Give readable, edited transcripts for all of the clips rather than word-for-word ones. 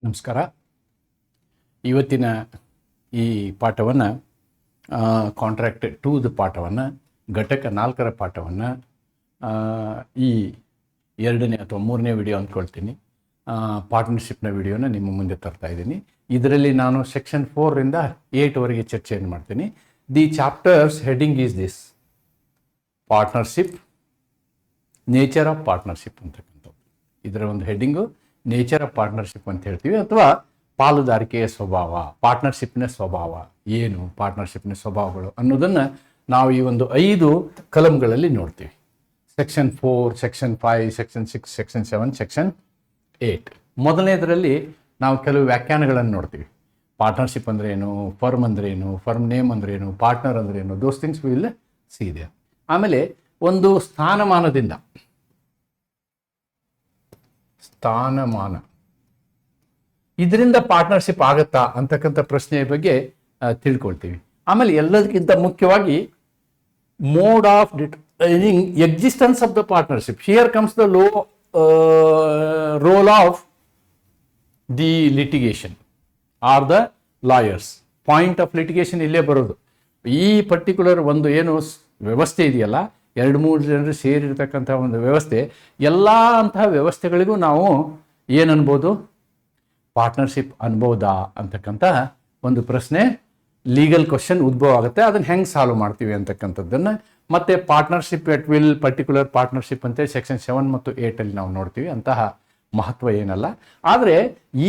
ನಮಸ್ಕಾರ. ಇವತ್ತಿನ ಈ ಪಾಠವನ್ನು ಕಾಂಟ್ರಾಕ್ಟ್ 2ದ ಪಾಠವನ್ನು ಘಟಕ 4ರ ಪಾಠವನ್ನು ಈ 2ನೇ ಅಥವಾ 3ನೇ ವಿಡಿಯೋ ಅಂದ್ಕೊಳ್ತೀನಿ. ಪಾರ್ಟ್ನರ್ಶಿಪ್ನ ವಿಡಿಯೋನ ನಿಮ್ಮ ಮುಂದೆ ತರ್ತಾ ಇದ್ದೀನಿ. ಇದರಲ್ಲಿ ನಾನು ಸೆಕ್ಷನ್ 4ರಿಂದ 8ವರೆಗೆ ಚರ್ಚೆಯನ್ನು ಮಾಡ್ತೀನಿ. The chapters heading is this: partnership, nature of partnership ಅಂತಕ್ಕಂಥದ್ದು. ಇದರ ಒಂದು ಹೆಡ್ಡಿಂಗು ನೇಚರ್ ಆಫ್ ಪಾರ್ಟ್ನರ್ಶಿಪ್ ಅಂತ ಹೇಳ್ತೀವಿ, ಅಥವಾ ಪಾಲುದಾರಿಕೆಯ ಸ್ವಭಾವ, ಪಾರ್ಟ್ನರ್ಶಿಪ್ನ ಸ್ವಭಾವ ಏನು, ಪಾರ್ಟ್ನರ್ಶಿಪ್ನ ಸ್ವಭಾವಗಳು ಅನ್ನೋದನ್ನು ನಾವು ಈ ಒಂದು 5 ಕಲಂಗಳಲ್ಲಿ ನೋಡ್ತೀವಿ. Section 4, section 5, section 6, section 7, section 8. ಮೊದಲನೇದರಲ್ಲಿ ನಾವು ಕೆಲವು ವ್ಯಾಖ್ಯಾನಗಳನ್ನು ನೋಡ್ತೀವಿ. ಪಾರ್ಟ್ನರ್ಶಿಪ್ ಅಂದ್ರೇನು, ಫರ್ಮ್ ಅಂದ್ರೇನು, ಫರ್ಮ್ ನೇಮ್ ಅಂದ್ರೇನು, ಪಾರ್ಟ್ನರ್ ಅಂದ್ರೇನು, ದೋಸ್ ಥಿಂಗ್ಸ್ ವಿಲ್ ಸಿ ಇದೆ. ಆಮೇಲೆ ಒಂದು ಸ್ಥಾನಮಾನ ಇದರಿಂದ ಪಾರ್ಟ್ನರ್ಶಿಪ್ ಆಗುತ್ತಾ ಅಂತಕ್ಕಂಥ ಪ್ರಶ್ನೆಯ ಬಗ್ಗೆ ತಿಳ್ಕೊಳ್ತೀವಿ. ಆಮೇಲೆ ಎಲ್ಲದಕ್ಕಿಂತ ಮುಖ್ಯವಾಗಿ mode of determining existence of the partnership. Here comes the role of the litigation are the lawyers. Point of litigation ಇಲ್ಲೇ ಬರೋದು. ಈ ಪರ್ಟಿಕ್ಯುಲರ್ ಒಂದು ಏನು ವ್ಯವಸ್ಥೆ ಇದೆಯಲ್ಲ, 2-3 ಜನರು ಸೇರಿರ್ತಕ್ಕಂಥ ಒಂದು ವ್ಯವಸ್ಥೆ, ಎಲ್ಲ ಅಂತಹ ವ್ಯವಸ್ಥೆಗಳಿಗೂ ನಾವು ಏನನ್ಬೋದು, ಪಾರ್ಟ್ನರ್ಶಿಪ್ ಅನ್ಬೋದಾ ಅಂತಕ್ಕಂಥ ಒಂದು ಪ್ರಶ್ನೆ, ಲೀಗಲ್ ಕ್ವಶನ್ ಉದ್ಭವ ಆಗುತ್ತೆ. ಅದನ್ನು ಹೆಂಗೆ ಸಾಲ್ವ್ ಮಾಡ್ತೀವಿ ಅಂತಕ್ಕಂಥದ್ದನ್ನು ಮತ್ತೆ partnership at will, particular partnership ಅಂತೇಳಿ ಸೆಕ್ಷನ್ 7 ಮತ್ತು 8 ನಾವು ನೋಡ್ತೀವಿ. ಅಂತಹ ಮಹತ್ವ ಏನಲ್ಲ. ಆದರೆ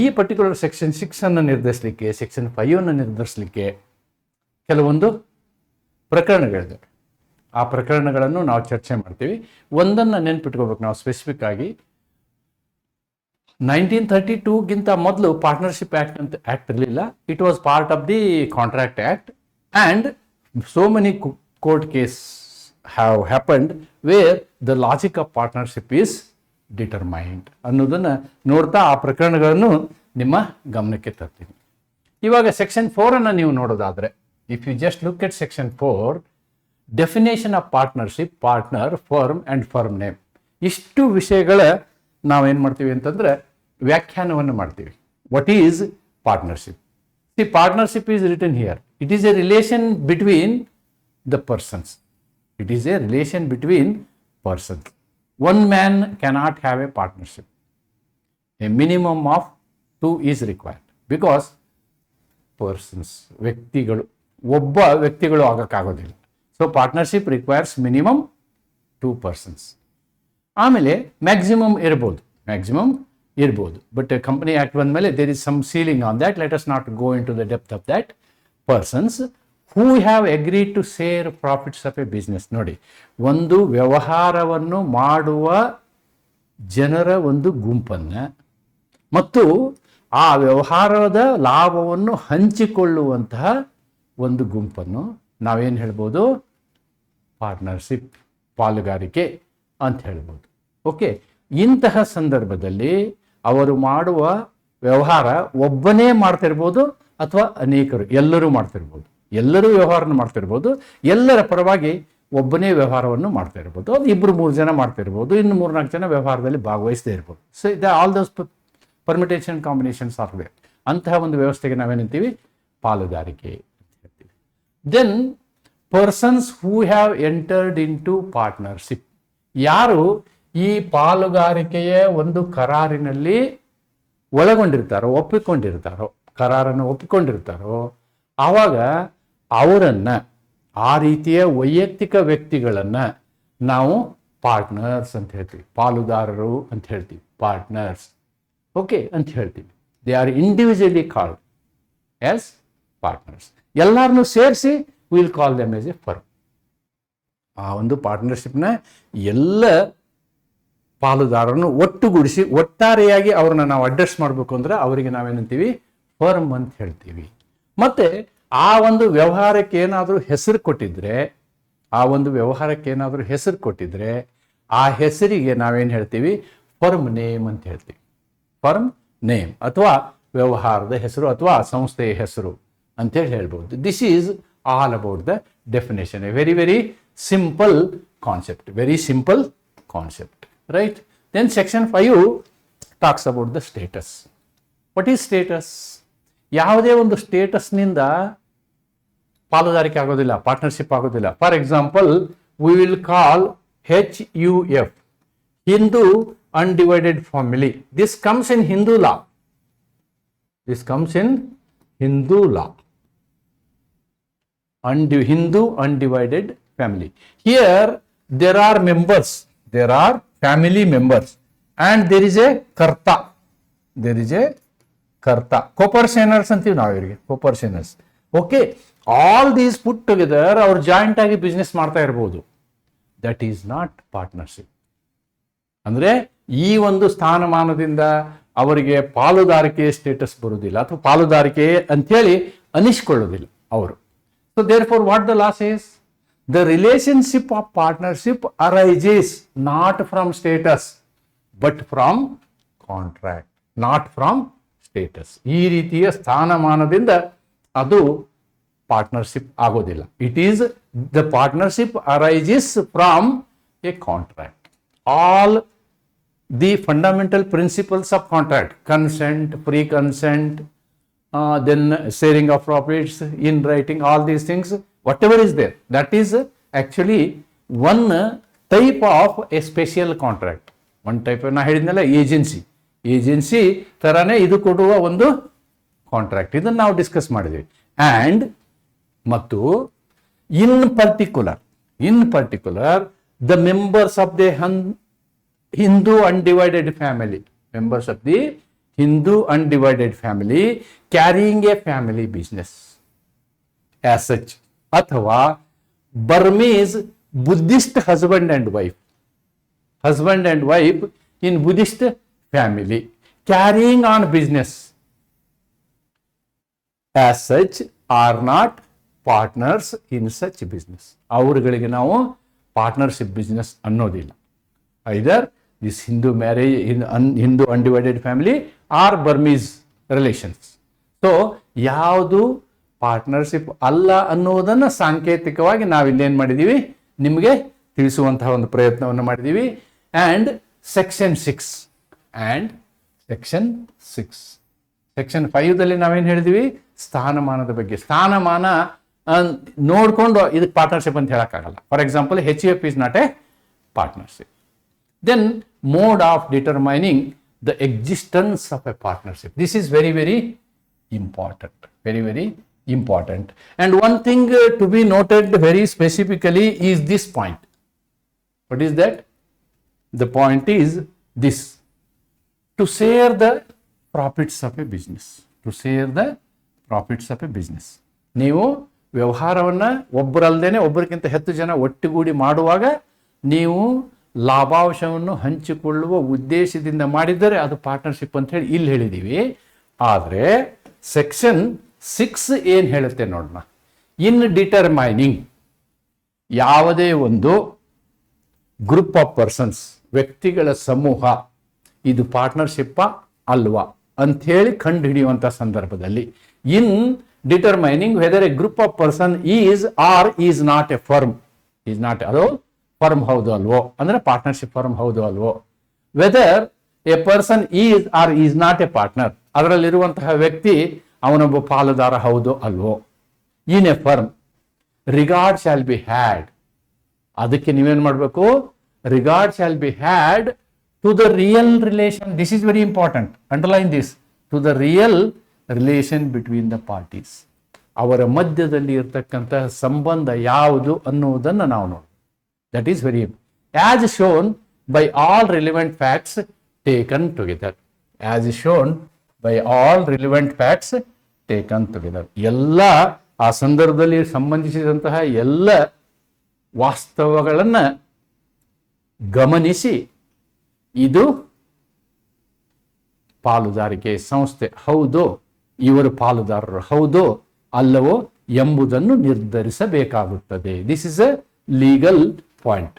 ಈ ಪರ್ಟಿಕ್ಯುಲರ್ ಸೆಕ್ಷನ್ 6 ನಿರ್ಧರಿಸಲಿಕ್ಕೆ, ಸೆಕ್ಷನ್ 5 ನಿರ್ಧರಿಸಲಿಕ್ಕೆ ಕೆಲವೊಂದು ಪ್ರಕರಣಗಳಿದೆ. ಆ ಪ್ರಕರಣಗಳನ್ನು ನಾವು ಚರ್ಚೆ ಮಾಡ್ತೀವಿ. ಒಂದನ್ನು ನೆನ್ಪಿಟ್ಕೋಬೇಕು ನಾವು ಸ್ಪೆಸಿಫಿಕ್ ಆಗಿ. 1932ಗಿಂತ ಮೊದಲು ಪಾರ್ಟ್ನರ್ಶಿಪ್ ಆ್ಯಕ್ಟ್ ಅಂತ ಆ್ಯಕ್ಟ್ ಇರಲಿಲ್ಲ. It was part of the contract act, and so many court case have happened where the logic of partnership is determined ಅನ್ನೋದನ್ನು ನೋಡ್ತಾ ಆ ಪ್ರಕರಣಗಳನ್ನು ನಿಮ್ಮ ಗಮನಕ್ಕೆ ತರ್ತೀನಿ. ಇವಾಗ ಸೆಕ್ಷನ್ 4 ನೀವು ನೋಡೋದಾದರೆ, if you just look at section 4, definition of partnership, partner, firm and firm name, ಇಷ್ಟು ವಿಷಯಗಳ ನಾವೇನು ಮಾಡ್ತೀವಿ ಅಂತಂದರೆ ವ್ಯಾಖ್ಯಾನವನ್ನು ಮಾಡ್ತೀವಿ. What is partnership? See, partnership is written here. It is a relation between the persons. It is a relation between persons. One man cannot have a partnership. A minimum of 2 is required, because persons, ಒಬ್ಬ ವ್ಯಕ್ತಿಗಳು ಆಗೋಕ್ಕಾಗೋದಿಲ್ಲ. So partnership requires minimum 2 persons. ಆಮೇಲೆ maximum ಇರ್ಬೋದು, but company act ಬಂದಮೇಲೆ there is some ceiling on that. Let us not go in to the depth of that. Persons who have agreed to share profits of a business. ನೋಡಿ, ಒಂದು ವ್ಯವಹಾರವನ್ನು ಮಾಡುವ ಜನರ ಒಂದು ಗುಂಪನ್ನು ಮತ್ತು ಆ ವ್ಯವಹಾರದ ಲಾಭವನ್ನು ಹಂಚಿಕೊಳ್ಳುವಂತಹ ಒಂದು ಗುಂಪನ್ನು ನಾವೇನು ಹೇಳ್ಬೋದು, ಪಾರ್ಟ್ನರ್ಶಿಪ್, ಪಾಲುಗಾರಿಕೆ ಅಂತ ಹೇಳ್ಬೋದು. ಓಕೆ, ಇಂತಹ ಸಂದರ್ಭದಲ್ಲಿ ಅವರು ಮಾಡುವ ವ್ಯವಹಾರ ಒಬ್ಬನೇ ಮಾಡ್ತಿರ್ಬೋದು ಅಥವಾ ಅನೇಕರು, ಎಲ್ಲರೂ ಮಾಡ್ತಿರ್ಬೋದು. ಎಲ್ಲರೂ ವ್ಯವಹಾರನ ಮಾಡ್ತಿರ್ಬೋದು, ಎಲ್ಲರ ಪರವಾಗಿ ಒಬ್ಬನೇ ವ್ಯವಹಾರವನ್ನು ಮಾಡ್ತಾ ಇರ್ಬೋದು. ಅದು 2-3 ಜನ ಮಾಡ್ತಿರ್ಬೋದು, ಇನ್ನು 3-4 ಜನ ವ್ಯವಹಾರದಲ್ಲಿ ಭಾಗವಹಿಸದೇ ಇರ್ಬೋದು. So all those permutation combinations are there. ಅಂತಹ ಒಂದು ವ್ಯವಸ್ಥೆಗೆ ನಾವೇನಂತೀವಿ, ಪಾಲುದಾರಿಕೆ ಅಂತ ಹೇಳ್ತೀವಿ. Then persons who have entered in to partnership, ಯಾರು ಈ ಪಾಲುಗಾರಿಕೆಯ ಒಂದು ಕರಾರಿನಲ್ಲಿ ಕರಾರನ್ನು ಒಪ್ಪಿಕೊಂಡಿರ್ತಾರೋ, ಆವಾಗ ಅವರನ್ನು, ಆ ರೀತಿಯ ವೈಯಕ್ತಿಕ ವ್ಯಕ್ತಿಗಳನ್ನು ನಾವು ಪಾರ್ಟ್ನರ್ಸ್ ಅಂತ ಹೇಳ್ತೀವಿ, ಪಾಲುದಾರರು ಅಂತ ಹೇಳ್ತೀವಿ, ಪಾರ್ಟ್ನರ್ಸ್. ಓಕೆ ಅಂತ ಹೇಳ್ತೀವಿ. They are individually called as partners. ಎಲ್ಲರನ್ನೂ ಸೇರಿಸಿ will call them as a firm. ಆ ಒಂದು ಪಾರ್ಟ್ನರ್ಶಿಪ್ನ ಎಲ್ಲ ಪಾಲುದಾರರನ್ನು ಒಟ್ಟುಗೂಡಿಸಿ ಒಟ್ಟಾರೆಯಾಗಿ ಅವ್ರನ್ನ ನಾವು ಅಡ್ರೆಸ್ ಮಾಡಬೇಕು ಅಂದರೆ ಅವರಿಗೆ ನಾವೇನಂತೀವಿ, ಫರ್ಮ್ ಅಂತ ಹೇಳ್ತೀವಿ. ಮತ್ತು ಆ ಒಂದು ವ್ಯವಹಾರಕ್ಕೆ ಏನಾದರೂ ಹೆಸರು ಕೊಟ್ಟಿದ್ರೆ ಆ ಹೆಸರಿಗೆ ನಾವೇನು ಹೇಳ್ತೀವಿ, ಫರ್ಮ್ ನೇಮ್ ಅಂತ ಹೇಳ್ತೀವಿ. ಫರ್ಮ್ ನೇಮ್ ಅಥವಾ ವ್ಯವಹಾರದ ಹೆಸರು ಅಥವಾ ಸಂಸ್ಥೆಯ ಹೆಸರು ಅಂತೇಳಿ ಹೇಳ್ಬೋದು. This is all about the definition. A very very simple concept, right? Then section 5 talks about the status. What is status? ಯಾವುದೇ ಒಂದು ಸ್ಟೇಟಸ್ನಿಂದ ಪಾಲುದಾರಿಕೆ ಆಗೋದಿಲ್ಲ, ಪಾರ್ಟ್ನರ್ಶಿಪ್ ಆಗೋದಿಲ್ಲ. For example, we will call HUF, Hindu Undivided Family. This comes in Hindu law. This comes in Hindu law. Hindu Undivided Family. Here there are members, there are family members, and there is a karta. There is a karta. Co-personers ಅಂತೀವಿ ನಾವು ಇವರಿಗೆ, co-personers. Okay, all these put together ಅವ್ರು joint ಆಗಿ business ಮಾಡ್ತಾ ಇರ್ಬೋದು. That is not partnership. ಅಂದ್ರೆ ಈ ಒಂದು ಸ್ಥಾನಮಾನದಿಂದ ಅವರಿಗೆ ಪಾಲುದಾರಿಕೆ ಸ್ಟೇಟಸ್ ಬರುವುದಿಲ್ಲ, ಅಥವಾ ಪಾಲುದಾರಿಕೆ ಅಂತೇಳಿ ಅನಿಸ್ಕೊಳ್ಳೋದಿಲ್ಲ ಅವರು. So therefore what the law says, the relationship of partnership arises not from status but from contract, not from status. ಈ ರೀತಿಯ ಸ್ಥಾನಮಾನದಿಂದ ಅದು ಪಾರ್ಟ್ನರ್ಶಿಪ್ ಆಗೋದಿಲ್ಲ. It is the partnership arises from a contract. All the fundamental principles of contract, consent, free consent, then sharing of profits in writing, all these things, whatever is there, that is actually one type of a special contract. One type, na ಹೇಳಿದ್ನಲ್ಲ, agency ತರಾನೇ ಇದು ಕೊಡುವ ಒಂದು contract. ಇದನ್ನು ನಾವು discuss ಮಾಡಿದ್ವಿ. And ಮತ್ತು ಇನ್ particular the members of the Hindu Undivided Family, members of the Hindu Undivided Family carrying a family business as such, athava Burmese Buddhist husband and wife in Buddhist family carrying on business as such are not partners in such business. ಅವರುಗಳಿಗೆ ನಾವು partnership business ಅನ್ನೋದಿಲ್ಲ. ಐದರ್ this Hindu marriage, Hindu Undivided Family or Burmese relations. So ಯಾವುದು partnership ಅಲ್ಲ ಅನ್ನೋದನ್ನು ಸಾಂಕೇತಿಕವಾಗಿ ನಾವಿಲ್ಲೇನು ಮಾಡಿದ್ದೀವಿ, ನಿಮಗೆ ತಿಳಿಸುವಂತಹ ಒಂದು ಪ್ರಯತ್ನವನ್ನು ಮಾಡಿದ್ದೀವಿ. ಆ್ಯಂಡ್ ಸೆಕ್ಷನ್ 6 ಸೆಕ್ಷನ್ 5ದಲ್ಲಿ ನಾವೇನು ಹೇಳಿದೀವಿ, ಸ್ಥಾನಮಾನದ ಬಗ್ಗೆ. ಸ್ಥಾನಮಾನ ನೋಡಿಕೊಂಡು ಇದಕ್ಕೆ ಪಾರ್ಟ್ನರ್ಶಿಪ್ ಅಂತ ಹೇಳೋಕ್ಕಾಗಲ್ಲ. For example, HUF is not a partnership. Then mode of determining the existence of a partnership. This is very, very important. Very, very important. And one thing to be noted very specifically is this point. What is that? The point is this: to share the profits of a business. To share the profits of a business. ನೀವು ವ್ಯವಹಾರವನ್ನು ಒಬ್ಬರಲ್ಲದೇನೆ ಒಬ್ಬರಿಗಿಂತ ಹೆಚ್ಚು ಜನ ಒಟ್ಟುಗೂಡಿ ಮಾಡುವಾಗ ನೀವು ಲಾಭಾಂಶವನ್ನು ಹಂಚಿಕೊಳ್ಳುವ ಉದ್ದೇಶದಿಂದ ಮಾಡಿದರೆ ಅದು ಪಾರ್ಟ್ನರ್ಶಿಪ್ ಅಂತ ಹೇಳಿ ಇಲ್ಲಿ ಹೇಳಿದ್ದೀವಿ. ಆದರೆ ಸೆಕ್ಷನ್ 6 ಏನು ಹೇಳುತ್ತೆ ನೋಡೋಣ. ಇನ್ ಡಿಟರ್ಮೈನಿಂಗ್, ಯಾವುದೇ ಒಂದು ಗ್ರೂಪ್ ಆಫ್ ಪರ್ಸನ್ಸ್, ವ್ಯಕ್ತಿಗಳ ಸಮೂಹ, ಇದು ಪಾರ್ಟ್ನರ್ಶಿಪ್ಪಾ ಅಲ್ವಾ ಅಂಥೇಳಿ ಕಂಡು ಹಿಡಿಯುವಂಥ ಸಂದರ್ಭದಲ್ಲಿ, in determining whether a group of person is or is not a firm, is not, ಅದು ಫರ್ಮ್ ಹೌದು ಅಲ್ವೋ, ಅಂದ್ರೆ ಪಾರ್ಟ್ನರ್ಶಿಪ್ ಫರ್ಮ್ ಹೌದು ಅಲ್ವೋ. Whether a person is or is not a partner, ಅದರಲ್ಲಿರುವಂತಹ ವ್ಯಕ್ತಿ ಅವನೊಬ್ಬ ಪಾಲುದಾರ ಹೌದು ಅಲ್ವೋ. In a firm regard shall be had, ಅದಕ್ಕೆ ನೀವೇನು ಮಾಡಬೇಕು, regard shall be had to the real relation. This is very important, underline this, to the real relation between the parties. ಅವರ ಮಧ್ಯದಲ್ಲಿ ಇರತಕ್ಕಂತಹ ಸಂಬಂಧ ಯಾವುದು ಅನ್ನುವುದನ್ನು ನಾವು ನೋಡಿ. That is very important. As shown by all relevant facts taken together. As shown by all relevant facts taken together. ಎಲ್ಲ ಆ ಸಂದರ್ಭದಲ್ಲಿ ಸಂಬಂಧಿಸಿದಂತಹ ಎಲ್ಲ ವಾಸ್ತವಗಳನ್ನು ಗಮನಿಸಿ ಇದು ಪಾಲುದಾರಿಕೆ ಸಂಸ್ಥೆ ಹೌದೋ, ಇವರು ಪಾಲುದಾರರು ಹೌದೋ ಅಲ್ಲವೋ ಎಂಬುದನ್ನು ನಿರ್ಧರಿಸಬೇಕಾಗುತ್ತದೆ. This is a legal point.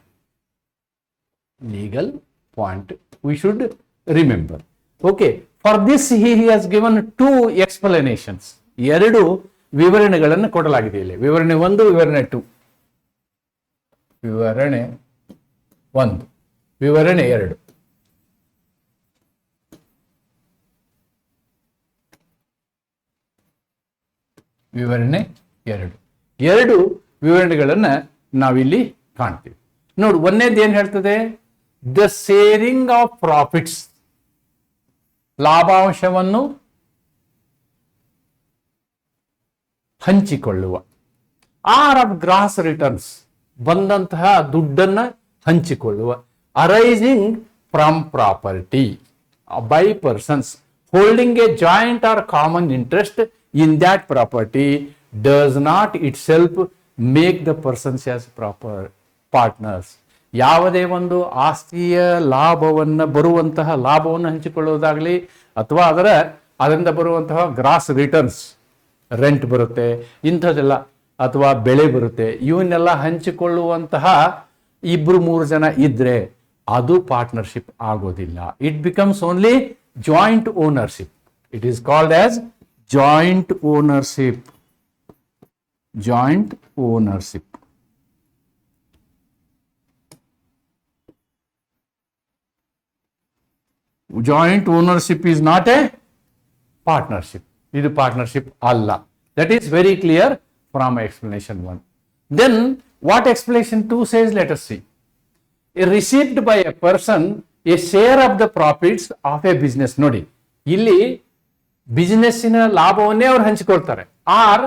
We should remember. Okay, for this he has given 2 explanations. ಎರಡು ವಿವರಣೆಗಳನ್ನು ಕೊಡಲಾಗಿದೆ ಇಲ್ಲಿ. ವಿವರಣೆ 1, ವಿವರಣೆ 2. ವಿವರಣೆ 1, ವಿವರಣೆ 2. ವಿವರಣೆ 2 ವಿವರಣೆಗಳನ್ನು ನಾವಿಲ್ಲಿ ಕಾಣ್ತೀವಿ. ನೋಡಿ, ಒಂದೇದು ಏನ್ ಹೇಳ್ತದೆ? ದ ಶೇರಿಂಗ್ ಆಫ್ ಪ್ರಾಫಿಟ್ಸ್, ಲಾಭಾಂಶವನ್ನು ಹಂಚಿಕೊಳ್ಳುವ. ಆರ್ ಆಫ್ ಗ್ರಾಸ್ ರಿಟರ್ನ್ಸ್, ಬಂದಂತಹ ದುಡ್ಡನ್ನ ಹಂಚಿಕೊಳ್ಳುವ. Arising from property by persons holding a joint or common interest in that property does not itself make the persons as proper partners. ಯಾವುದೇ ಒಂದು ಆಸ್ತಿಯ ಬರುವಂತಹ ಲಾಭವನ್ನು ಹಂಚಿಕೊಳ್ಳುವುದಾಗಲಿ ಅಥವಾ ಅದರಿಂದ ಬರುವಂತಹ ಗ್ರಾಸ್ ರಿಟರ್ನ್ಸ್, ರೆಂಟ್ ಬರುತ್ತೆ, ಇಂಥದ್ದೆಲ್ಲ, ಅಥವಾ ಬೆಳೆ ಬರುತ್ತೆ, ಇವನ್ನೆಲ್ಲ ಹಂಚಿಕೊಳ್ಳುವಂತಹ 2-3 ಜನ ಇದ್ರೆ ಅದು ಪಾರ್ಟ್ನರ್ಶಿಪ್ ಆಗೋದಿಲ್ಲ. It becomes only joint ownership. It is called as joint ownership. Joint ownership. Joint ownership is not a partnership. It is partnership Allah. That is very clear from explanation 1. Then what explanation 2 says? Let us see. Received by a person a share of the profits of a business. ನೋಡಿ, ಇಲ್ಲಿ ಬಿಸಿನೆಸ್ಸಿನ ಲಾಭವನ್ನೇ ಅವ್ರು ಹಂಚಿಕೊಳ್ತಾರೆ. Or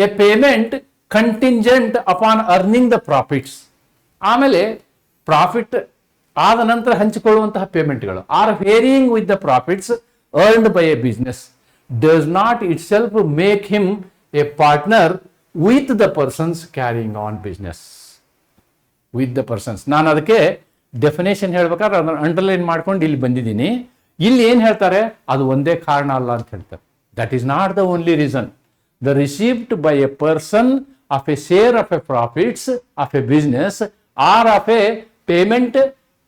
a payment contingent upon earning the profits. ಆಮೇಲೆ profit ಆದ ನಂತರ ಹಂಚಿಕೊಳ್ಳುವಂತಹ ಪೇಮೆಂಟ್ಗಳು are varying with the profits earned by a business does not itself make him a partner with the persons carrying on business. With the persons, ನಾನು ಅದಕ್ಕೆ definition ಹೇಳ್ಬೇಕಾದ್ರೆ ಅದನ್ನು underline ಮಾಡ್ಕೊಂಡು ಇಲ್ಲಿ ಬಂದಿದ್ದೀನಿ. ಇಲ್ಲಿ ಏನ್ ಹೇಳ್ತಾರೆ? ಅದು ಒಂದೇ ಕಾರಣ ಅಲ್ಲ ಅಂತ ಹೇಳ್ತಾರೆ. That is not the only reason. The received by A person of A share of A profits of a business or of A payment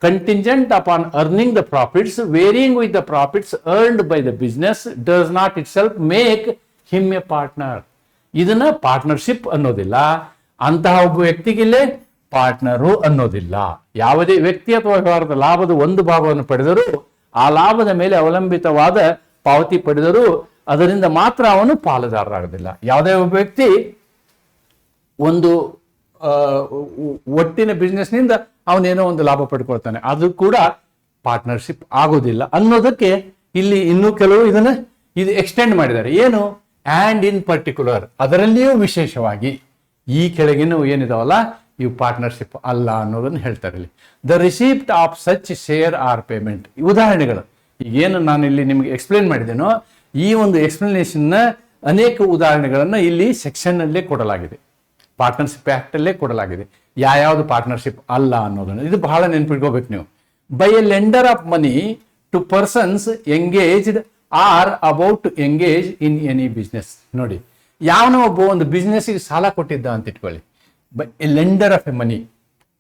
contingent upon earning the profits varying with the profits earned by the business does not itself make him a partner. ಇದನ್ನ partnership ಅನ್ನೋದಿಲ್ಲ. ಅಂತಹ ಒಬ್ಬ ವ್ಯಕ್ತಿಗಿಲ್ಲೇ partner ಅನ್ನೋದಿಲ್ಲ. ಯಾವುದೇ ವ್ಯಕ್ತಿ ಅಥವಾ ವ್ಯವಹಾರದ ಲಾಭದ ಒಂದು ಭಾಗವನ್ನು ಪಡೆದರೂ ಆ ಲಾಭದ ಮೇಲೆ ಅವಲಂಬಿತವಾದ ಪಾವತಿ ಪಡೆದರೂ ಅದರಿಂದ ಮಾತ್ರ ಅವನು ಪಾಲುದಾರರಾಗೋದಿಲ್ಲ. ಯಾವುದೇ ಒಬ್ಬ ವ್ಯಕ್ತಿ ಒಂದು ಒಟ್ಟಿನ ಬಿಸ್ನೆಸ್ನಿಂದ ಅವನೇನೋ ಒಂದು ಲಾಭ ಪಡ್ಕೊಳ್ತಾನೆ, ಅದು ಕೂಡ ಪಾರ್ಟ್ನರ್ಶಿಪ್ ಆಗೋದಿಲ್ಲ ಅನ್ನೋದಕ್ಕೆ ಇಲ್ಲಿ ಇನ್ನೂ ಕೆಲವು ಇದು ಎಕ್ಸ್ಟೆಂಡ್ ಮಾಡಿದ್ದಾರೆ. ಏನು? ಆ್ಯಂಡ್ ಇನ್ ಪರ್ಟಿಕ್ಯುಲರ್, ಅದರಲ್ಲಿಯೂ ವಿಶೇಷವಾಗಿ ಈ ಕೆಳಗಿನ ಏನಿದಾವಲ್ಲ ಇವು ಪಾರ್ಟ್ನರ್ಶಿಪ್ ಅಲ್ಲ ಅನ್ನೋದನ್ನು ಹೇಳ್ತಾರೆ ಇಲ್ಲಿ. The receipt of such share or payment. ಉದಾಹರಣೆಗಳು ಈಗೇನು ನಾನು ಇಲ್ಲಿ ನಿಮಗೆ ಎಕ್ಸ್ಪ್ಲೇನ್ ಮಾಡಿದ್ದೇನೋ ಈ ಒಂದು ಎಕ್ಸ್ಪ್ಲನೇಷನ್ನ ಅನೇಕ ಉದಾಹರಣೆಗಳನ್ನು ಇಲ್ಲಿ ಸೆಕ್ಷನ್ ಅಲ್ಲೇ ಕೊಡಲಾಗಿದೆ, ಪಾರ್ಟ್ನರ್ಶಿಪ್ ಆಕ್ಟ್ ಅಲ್ಲೇ ಕೊಡಲಾಗಿದೆ. ಯಾವ್ಯಾವುದು ಪಾರ್ಟ್ನರ್ಶಿಪ್ ಅಲ್ಲ ಅನ್ನೋದನ್ನು ಇದು ಬಹಳ ನೆನ್ಪಿಟ್ಕೋಬೇಕು ನೀವು. By a lender of money to persons engaged or about to engage in any business. ನೋಡಿ, ಯಾವನೋ ಒಬ್ಬ ಒಂದು ಬಿಸ್ನೆಸ್ಗೆ ಸಾಲ ಕೊಟ್ಟಿದ್ದ ಅಂತ ಇಟ್ಕೊಳ್ಳಿ. A lender of a money,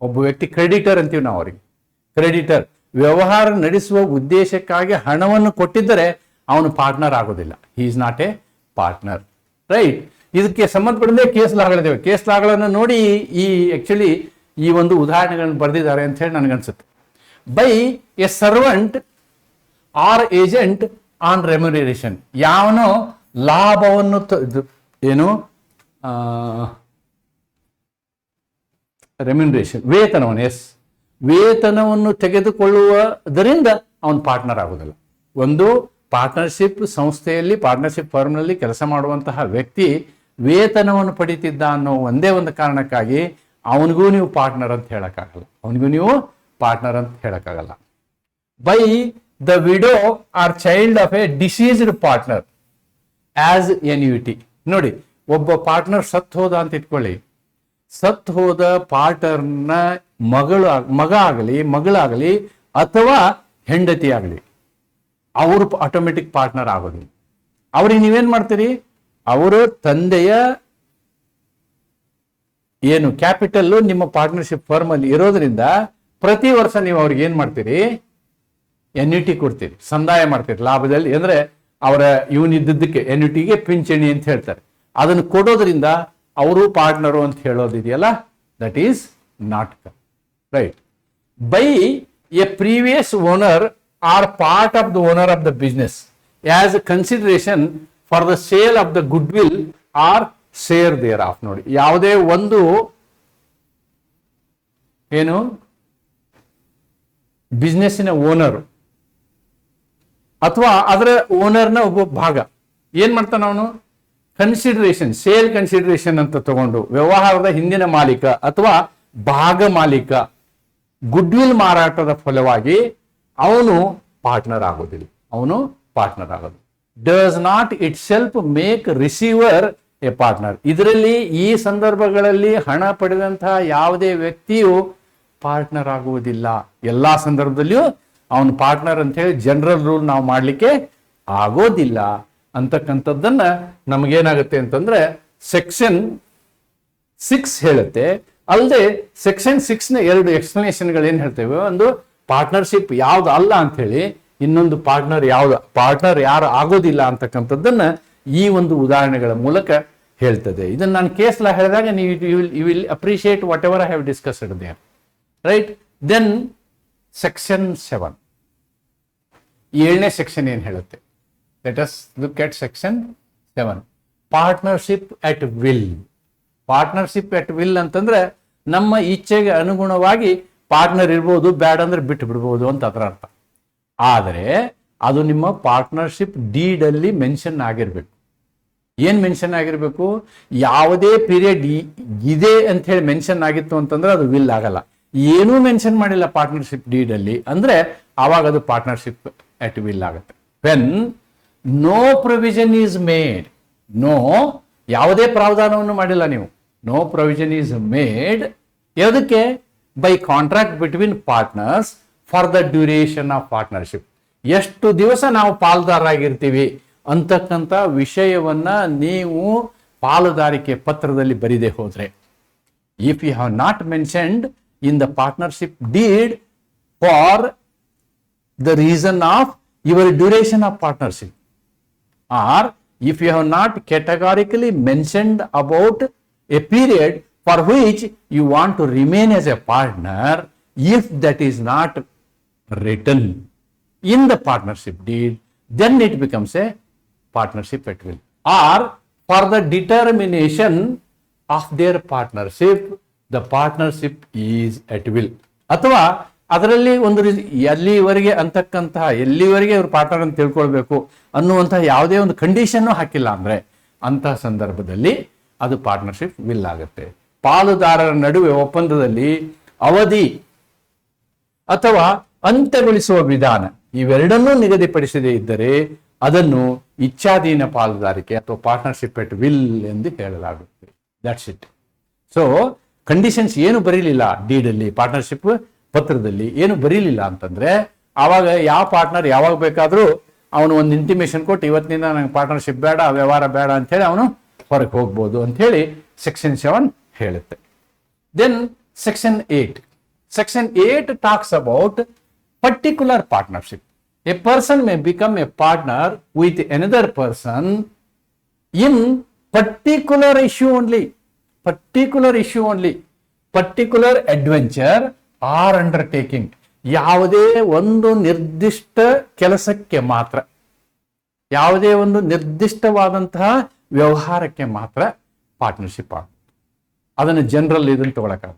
ಒಬ್ಬ ವ್ಯಕ್ತಿ ಕ್ರೆಡಿಟರ್ ಅಂತೀವಿ ನಾವು ಅವರಿಗೆ. ಕ್ರೆಡಿಟರ್ ವ್ಯವಹಾರ ನಡೆಸುವ ಉದ್ದೇಶಕ್ಕಾಗಿ ಹಣವನ್ನು ಕೊಟ್ಟಿದ್ದರೆ ಅವನು ಪಾರ್ಟ್ನರ್ ಆಗೋದಿಲ್ಲ. He is not a partner, right? ಇದಕ್ಕೆ ಸಂಬಂಧಪಟ್ಟಂತೆ ಕೇಸ್ ಲಾಗಳಿದ್ದೇವೆ. ಕೇಸ್ ಲಾಗಳನ್ನು ನೋಡಿ ಆಕ್ಚುಲಿ ಈ ಒಂದು ಉದಾಹರಣೆಗಳನ್ನು ಬರೆದಿದ್ದಾರೆ ಅಂತ ಹೇಳಿ ನನಗನ್ಸುತ್ತೆ. By a servant or agent on remuneration, ಯಾವನೋ ಲಾಭವನ್ನು ಏನು ರೆಮ್ಯುನರೇಷನ್, ವೇತನವನ್ನು, ವೇತನವನ್ನು ತೆಗೆದುಕೊಳ್ಳುವುದರಿಂದ ಅವನು ಪಾರ್ಟ್ನರ್ ಆಗೋದಿಲ್ಲ. ಒಂದು ಪಾರ್ಟ್ನರ್ಶಿಪ್ ಸಂಸ್ಥೆಯಲ್ಲಿ, ಪಾರ್ಟ್ನರ್ಶಿಪ್ ಫರ್ಮ್ನಲ್ಲಿ ಕೆಲಸ ಮಾಡುವಂತಹ ವ್ಯಕ್ತಿ ವೇತನವನ್ನು ಪಡಿತಿದ್ದ ಅನ್ನೋ ಒಂದೇ ಒಂದು ಕಾರಣಕ್ಕಾಗಿ ಅವನಿಗೂ ನೀವು ಪಾರ್ಟ್ನರ್ ಅಂತ ಹೇಳಕ್ಕಾಗಲ್ಲ. By the widow or child of a deceased partner as annuity. ನೋಡಿ, ಒಬ್ಬ ಪಾರ್ಟ್ನರ್ ಸತ್ತು ಹೋದ ಅಂತ ಇಟ್ಕೊಳ್ಳಿ. ಸತ್ತು ಹೋದ ಪಾರ್ಟ್ನರ್ನ ಮಗ ಆಗಲಿ, ಮಗಳಾಗಲಿ ಅಥವಾ ಹೆಂಡತಿ ಆಗಲಿ, ಅವರು ಆಟೋಮೆಟಿಕ್ ಪಾರ್ಟ್ನರ್ ಆಗೋದಿಲ್ಲ. ಅವ್ರಿಗೆ ನೀವೇನ್ ಮಾಡ್ತೀರಿ? ಅವರು ತಂದೆಯ ಏನು ಕ್ಯಾಪಿಟಲ್ ನಿಮ್ಮ ಪಾರ್ಟ್ನರ್ಶಿಪ್ ಫರ್ಮ್ ಅಲ್ಲಿ ಇರೋದ್ರಿಂದ ಪ್ರತಿ ವರ್ಷ ನೀವು ಅವ್ರಿಗೆ ಏನ್ ಮಾಡ್ತೀರಿ? ಎನ್ಯುಟಿ ಕೊಡ್ತೀರಿ, ಸಂದಾಯ ಮಾಡ್ತೀರಿ ಲಾಭದಲ್ಲಿ. ಅಂದ್ರೆ ಅವರ ಇವನಿದ್ದಕ್ಕೆ ಎನ್ಯುಟಿಗೆ ಪಿಂಚಣಿ ಅಂತ ಹೇಳ್ತಾರೆ. ಅದನ್ನು ಕೊಡೋದ್ರಿಂದ ಅವರು ಪಾರ್ಟ್ನರು ಅಂತ ಹೇಳೋದಿದೆಯಲ್ಲ, that is not right. By a previous owner or part of the owner of the business as consideration for the sale of the goodwill or share thereof. ನೋಡಿ, ಯಾವುದೇ ಒಂದು ಏನು ಬಿಸ್ನೆಸ್ಸಿನ ಓನರ್ ಅಥವಾ ಅದರ ಓನರ್ನ ಒಬ್ಬ ಭಾಗ ಏನ್ ಮಾಡ್ತಾನ, ಅವನು ಕನ್ಸಿಡರೇಷನ್, ಸೇಲ್ ಕನ್ಸಿಡರೇಷನ್ ಅಂತ ತಗೊಂಡು ವ್ಯವಹಾರದ ಹಿಂದಿನ ಮಾಲೀಕ ಅಥವಾ ಭಾಗ ಮಾಲೀಕ ಗುಡ್ವಿಲ್ ಮಾರಾಟದ ಫಲವಾಗಿ ಅವನು ಪಾರ್ಟ್ನರ್ ಆಗೋದಿಲ್ಲ. Does not itself make receiver A partner. ಇದರಲ್ಲಿ ಈ ಸಂದರ್ಭಗಳಲ್ಲಿ ಹಣ ಪಡೆದಂತಹ ಯಾವುದೇ ವ್ಯಕ್ತಿಯು ಪಾರ್ಟ್ನರ್ ಆಗುವುದಿಲ್ಲ. ಎಲ್ಲಾ ಸಂದರ್ಭದಲ್ಲಿಯೂ ಅವನು ಪಾರ್ಟ್ನರ್ ಅಂತ ಹೇಳಿ ಜನರಲ್ ರೂಲ್ ನಾವು ಮಾಡ್ಲಿಕ್ಕೆ ಆಗೋದಿಲ್ಲ ಅಂತಕ್ಕಂಥದ್ದನ್ನ ನಮಗೇನಾಗುತ್ತೆ ಅಂತಂದ್ರೆ ಸೆಕ್ಷನ್ 6 ಹೇಳುತ್ತೆ. ಅಲ್ಲದೆ ಸೆಕ್ಷನ್ 6ನ 2 ಎಕ್ಸ್ಪ್ಲನೇಷನ್ಗಳು ಏನ್ ಹೇಳ್ತೇವೆ, ಒಂದು ಪಾರ್ಟ್ನರ್ಶಿಪ್ ಯಾವ್ದು ಅಲ್ಲ ಅಂತ ಹೇಳಿ, ಇನ್ನೊಂದು ಪಾರ್ಟ್ನರ್ ಯಾರು ಆಗೋದಿಲ್ಲ ಅಂತಕ್ಕಂಥದ್ದನ್ನ ಈ ಒಂದು ಉದಾಹರಣೆಗಳ ಮೂಲಕ ಹೇಳ್ತದೆ. ಇದನ್ನ ನಾನು ಕೇಸ್ ಲಾ ಹೇಳಿದಾಗ ನೀವು you will appreciate whatever I have discussed there, right. Then section 7, 7ನೇ ಸೆಕ್ಷನ್ ಏನ್ ಹೇಳುತ್ತೆ, let us look at section 7. Partnership at will. Partnership at will ಅಂತಂದ್ರೆ ನಮ್ಮ ಇಚ್ಛೆಗೆ ಅನುಗುಣವಾಗಿ ಪಾರ್ಟ್ನರ್ ಇರ್ಬೋದು, ಬ್ಯಾಡ್ ಅಂದ್ರೆ ಬಿಟ್ಟು ಬಿಡ್ಬೋದು ಅಂತ ಅದರ ಅರ್ಥ. ಆದರೆ ಅದು ನಿಮ್ಮ ಪಾರ್ಟ್ನರ್ಶಿಪ್ ಡೀಡ್ ಅಲ್ಲಿ ಮೆನ್ಷನ್ ಆಗಿರ್ಬೇಕು. ಏನ್ ಮೆನ್ಷನ್ ಆಗಿರ್ಬೇಕು, ಯಾವುದೇ ಪೀರಿಯಡ್ ಇದೆ ಅಂತ ಹೇಳಿ ಮೆನ್ಷನ್ ಆಗಿತ್ತು ಅಂತಂದ್ರೆ ಅದು ವಿಲ್ ಆಗಲ್ಲ. ಏನೂ ಮೆನ್ಷನ್ ಮಾಡಿಲ್ಲ ಪಾರ್ಟ್ನರ್ಶಿಪ್ ಡೀಡ್ ಅಲ್ಲಿ ಅಂದ್ರೆ ಆವಾಗ ಅದು ಪಾರ್ಟ್ನರ್ಶಿಪ್ ಅಟ್ ವಿಲ್ ಆಗುತ್ತೆ. When no provision is made, ಯಾವುದೇ ಪ್ರಾವಧಾನವನ್ನು ಮಾಡಿಲ್ಲ ನೀವು, ನೋ ಪ್ರೊವಿಷನ್ ಈಸ್ ಮೇಡ್ ಯಾವುದಕ್ಕೆ, by contract between partners for the duration of partnership. ಎಷ್ಟು ದಿವಸ ನಾವು ಪಾಲುದಾರರಾಗಿರ್ತೀವಿ ಅಂತಕ್ಕಂಥ ವಿಷಯವನ್ನ ನೀವು ಪಾಲುದಾರಿಕೆ ಪತ್ರದಲ್ಲಿ ಬರಿದೆ ಹೋದ್ರೆ, if you have not mentioned in the partnership deed for the reason of your duration of partnership, or if you have not categorically mentioned about a period for which you want to remain as a partner, if that is not written in the partnership deed, then it becomes a partnership at will. Or for the determination of their partnership, the partnership is at will. ಅಥವಾ ಅದರಲ್ಲಿ ಒಂದು ಎಲ್ಲಿವರೆಗೆ ಇವರು partner ಅಂತ ತಿಳ್ಕೊಳ್ಬೇಕು ಅನ್ನುವಂತಹ ಯಾವುದೇ ಒಂದು ಕಂಡೀಷನ್ ಹಾಕಿಲ್ಲ ಅಂದ್ರೆ ಅಂತಹ ಸಂದರ್ಭದಲ್ಲಿ ಅದು ಪಾರ್ಟ್ನರ್ಶಿಪ್ ವಿಲ್ ಆಗುತ್ತೆ. ಪಾಲುದಾರರ ನಡುವೆ ಒಪ್ಪಂದದಲ್ಲಿ ಅವಧಿ ಅಥವಾ ಅಂತ್ಯಗೊಳಿಸುವ ವಿಧಾನ ಇವೆರಡನ್ನೂ ನಿಗದಿಪಡಿಸದೇ ಇದ್ದರೆ ಅದನ್ನು ಇಚ್ಛಾಧೀನ ಪಾಲುದಾರಿಕೆ ಅಥವಾ ಪಾರ್ಟ್ನರ್ಶಿಪ್ ಅಟ್ ವಿಲ್ ಎಂದು ಹೇಳಲಾಗುತ್ತೆ. That's it. ಸೊ ಕಂಡೀಷನ್ಸ್ ಏನು ಬರೀಲಿಲ್ಲ ಡೀಡಲ್ಲಿ, ಪಾರ್ಟ್ನರ್ಶಿಪ್ ಪತ್ರದಲ್ಲಿ ಏನು ಬರೀಲಿಲ್ಲ ಅಂತಂದ್ರೆ ಆವಾಗ ಯಾವ ಪಾರ್ಟ್ನರ್ ಯಾವಾಗ ಬೇಕಾದ್ರೂ ಅವನು ಒಂದು ಇಂಟಿಮೇಷನ್ ಕೊಟ್ಟು ಇವತ್ತಿನಿಂದ ನಂಗೆ ಪಾರ್ಟ್ನರ್ಶಿಪ್ ಬೇಡ, ವ್ಯವಹಾರ ಬೇಡ ಅಂತ ಹೇಳಿ ಅವನು ಹೊರಗೆ ಹೋಗ್ಬೋದು ಅಂತ ಹೇಳಿ ಸೆಕ್ಷನ್ 7 ಹೇಳುತ್ತೆ. Then section 8. Section 8 talks about particular partnership. A person may become a partner with another person in particular issue only. Particular adventure or undertaking. ಯಾವುದೇ ಒಂದು ನಿರ್ದಿಷ್ಟ ಕೆಲಸಕ್ಕೆ ಮಾತ್ರ, ಯಾವುದೇ ಒಂದು ನಿರ್ದಿಷ್ಟವಾದಂತಹ ವ್ಯವಹಾರಕ್ಕೆ ಮಾತ್ರ ಪಾರ್ಟ್ನರ್ಶಿಪ್ ಆಗುತ್ತೆ. ಅದನ್ನು ಜನರಲ್ ಇದನ್ನು ತಗೊಳಕ್ಕಾಗ.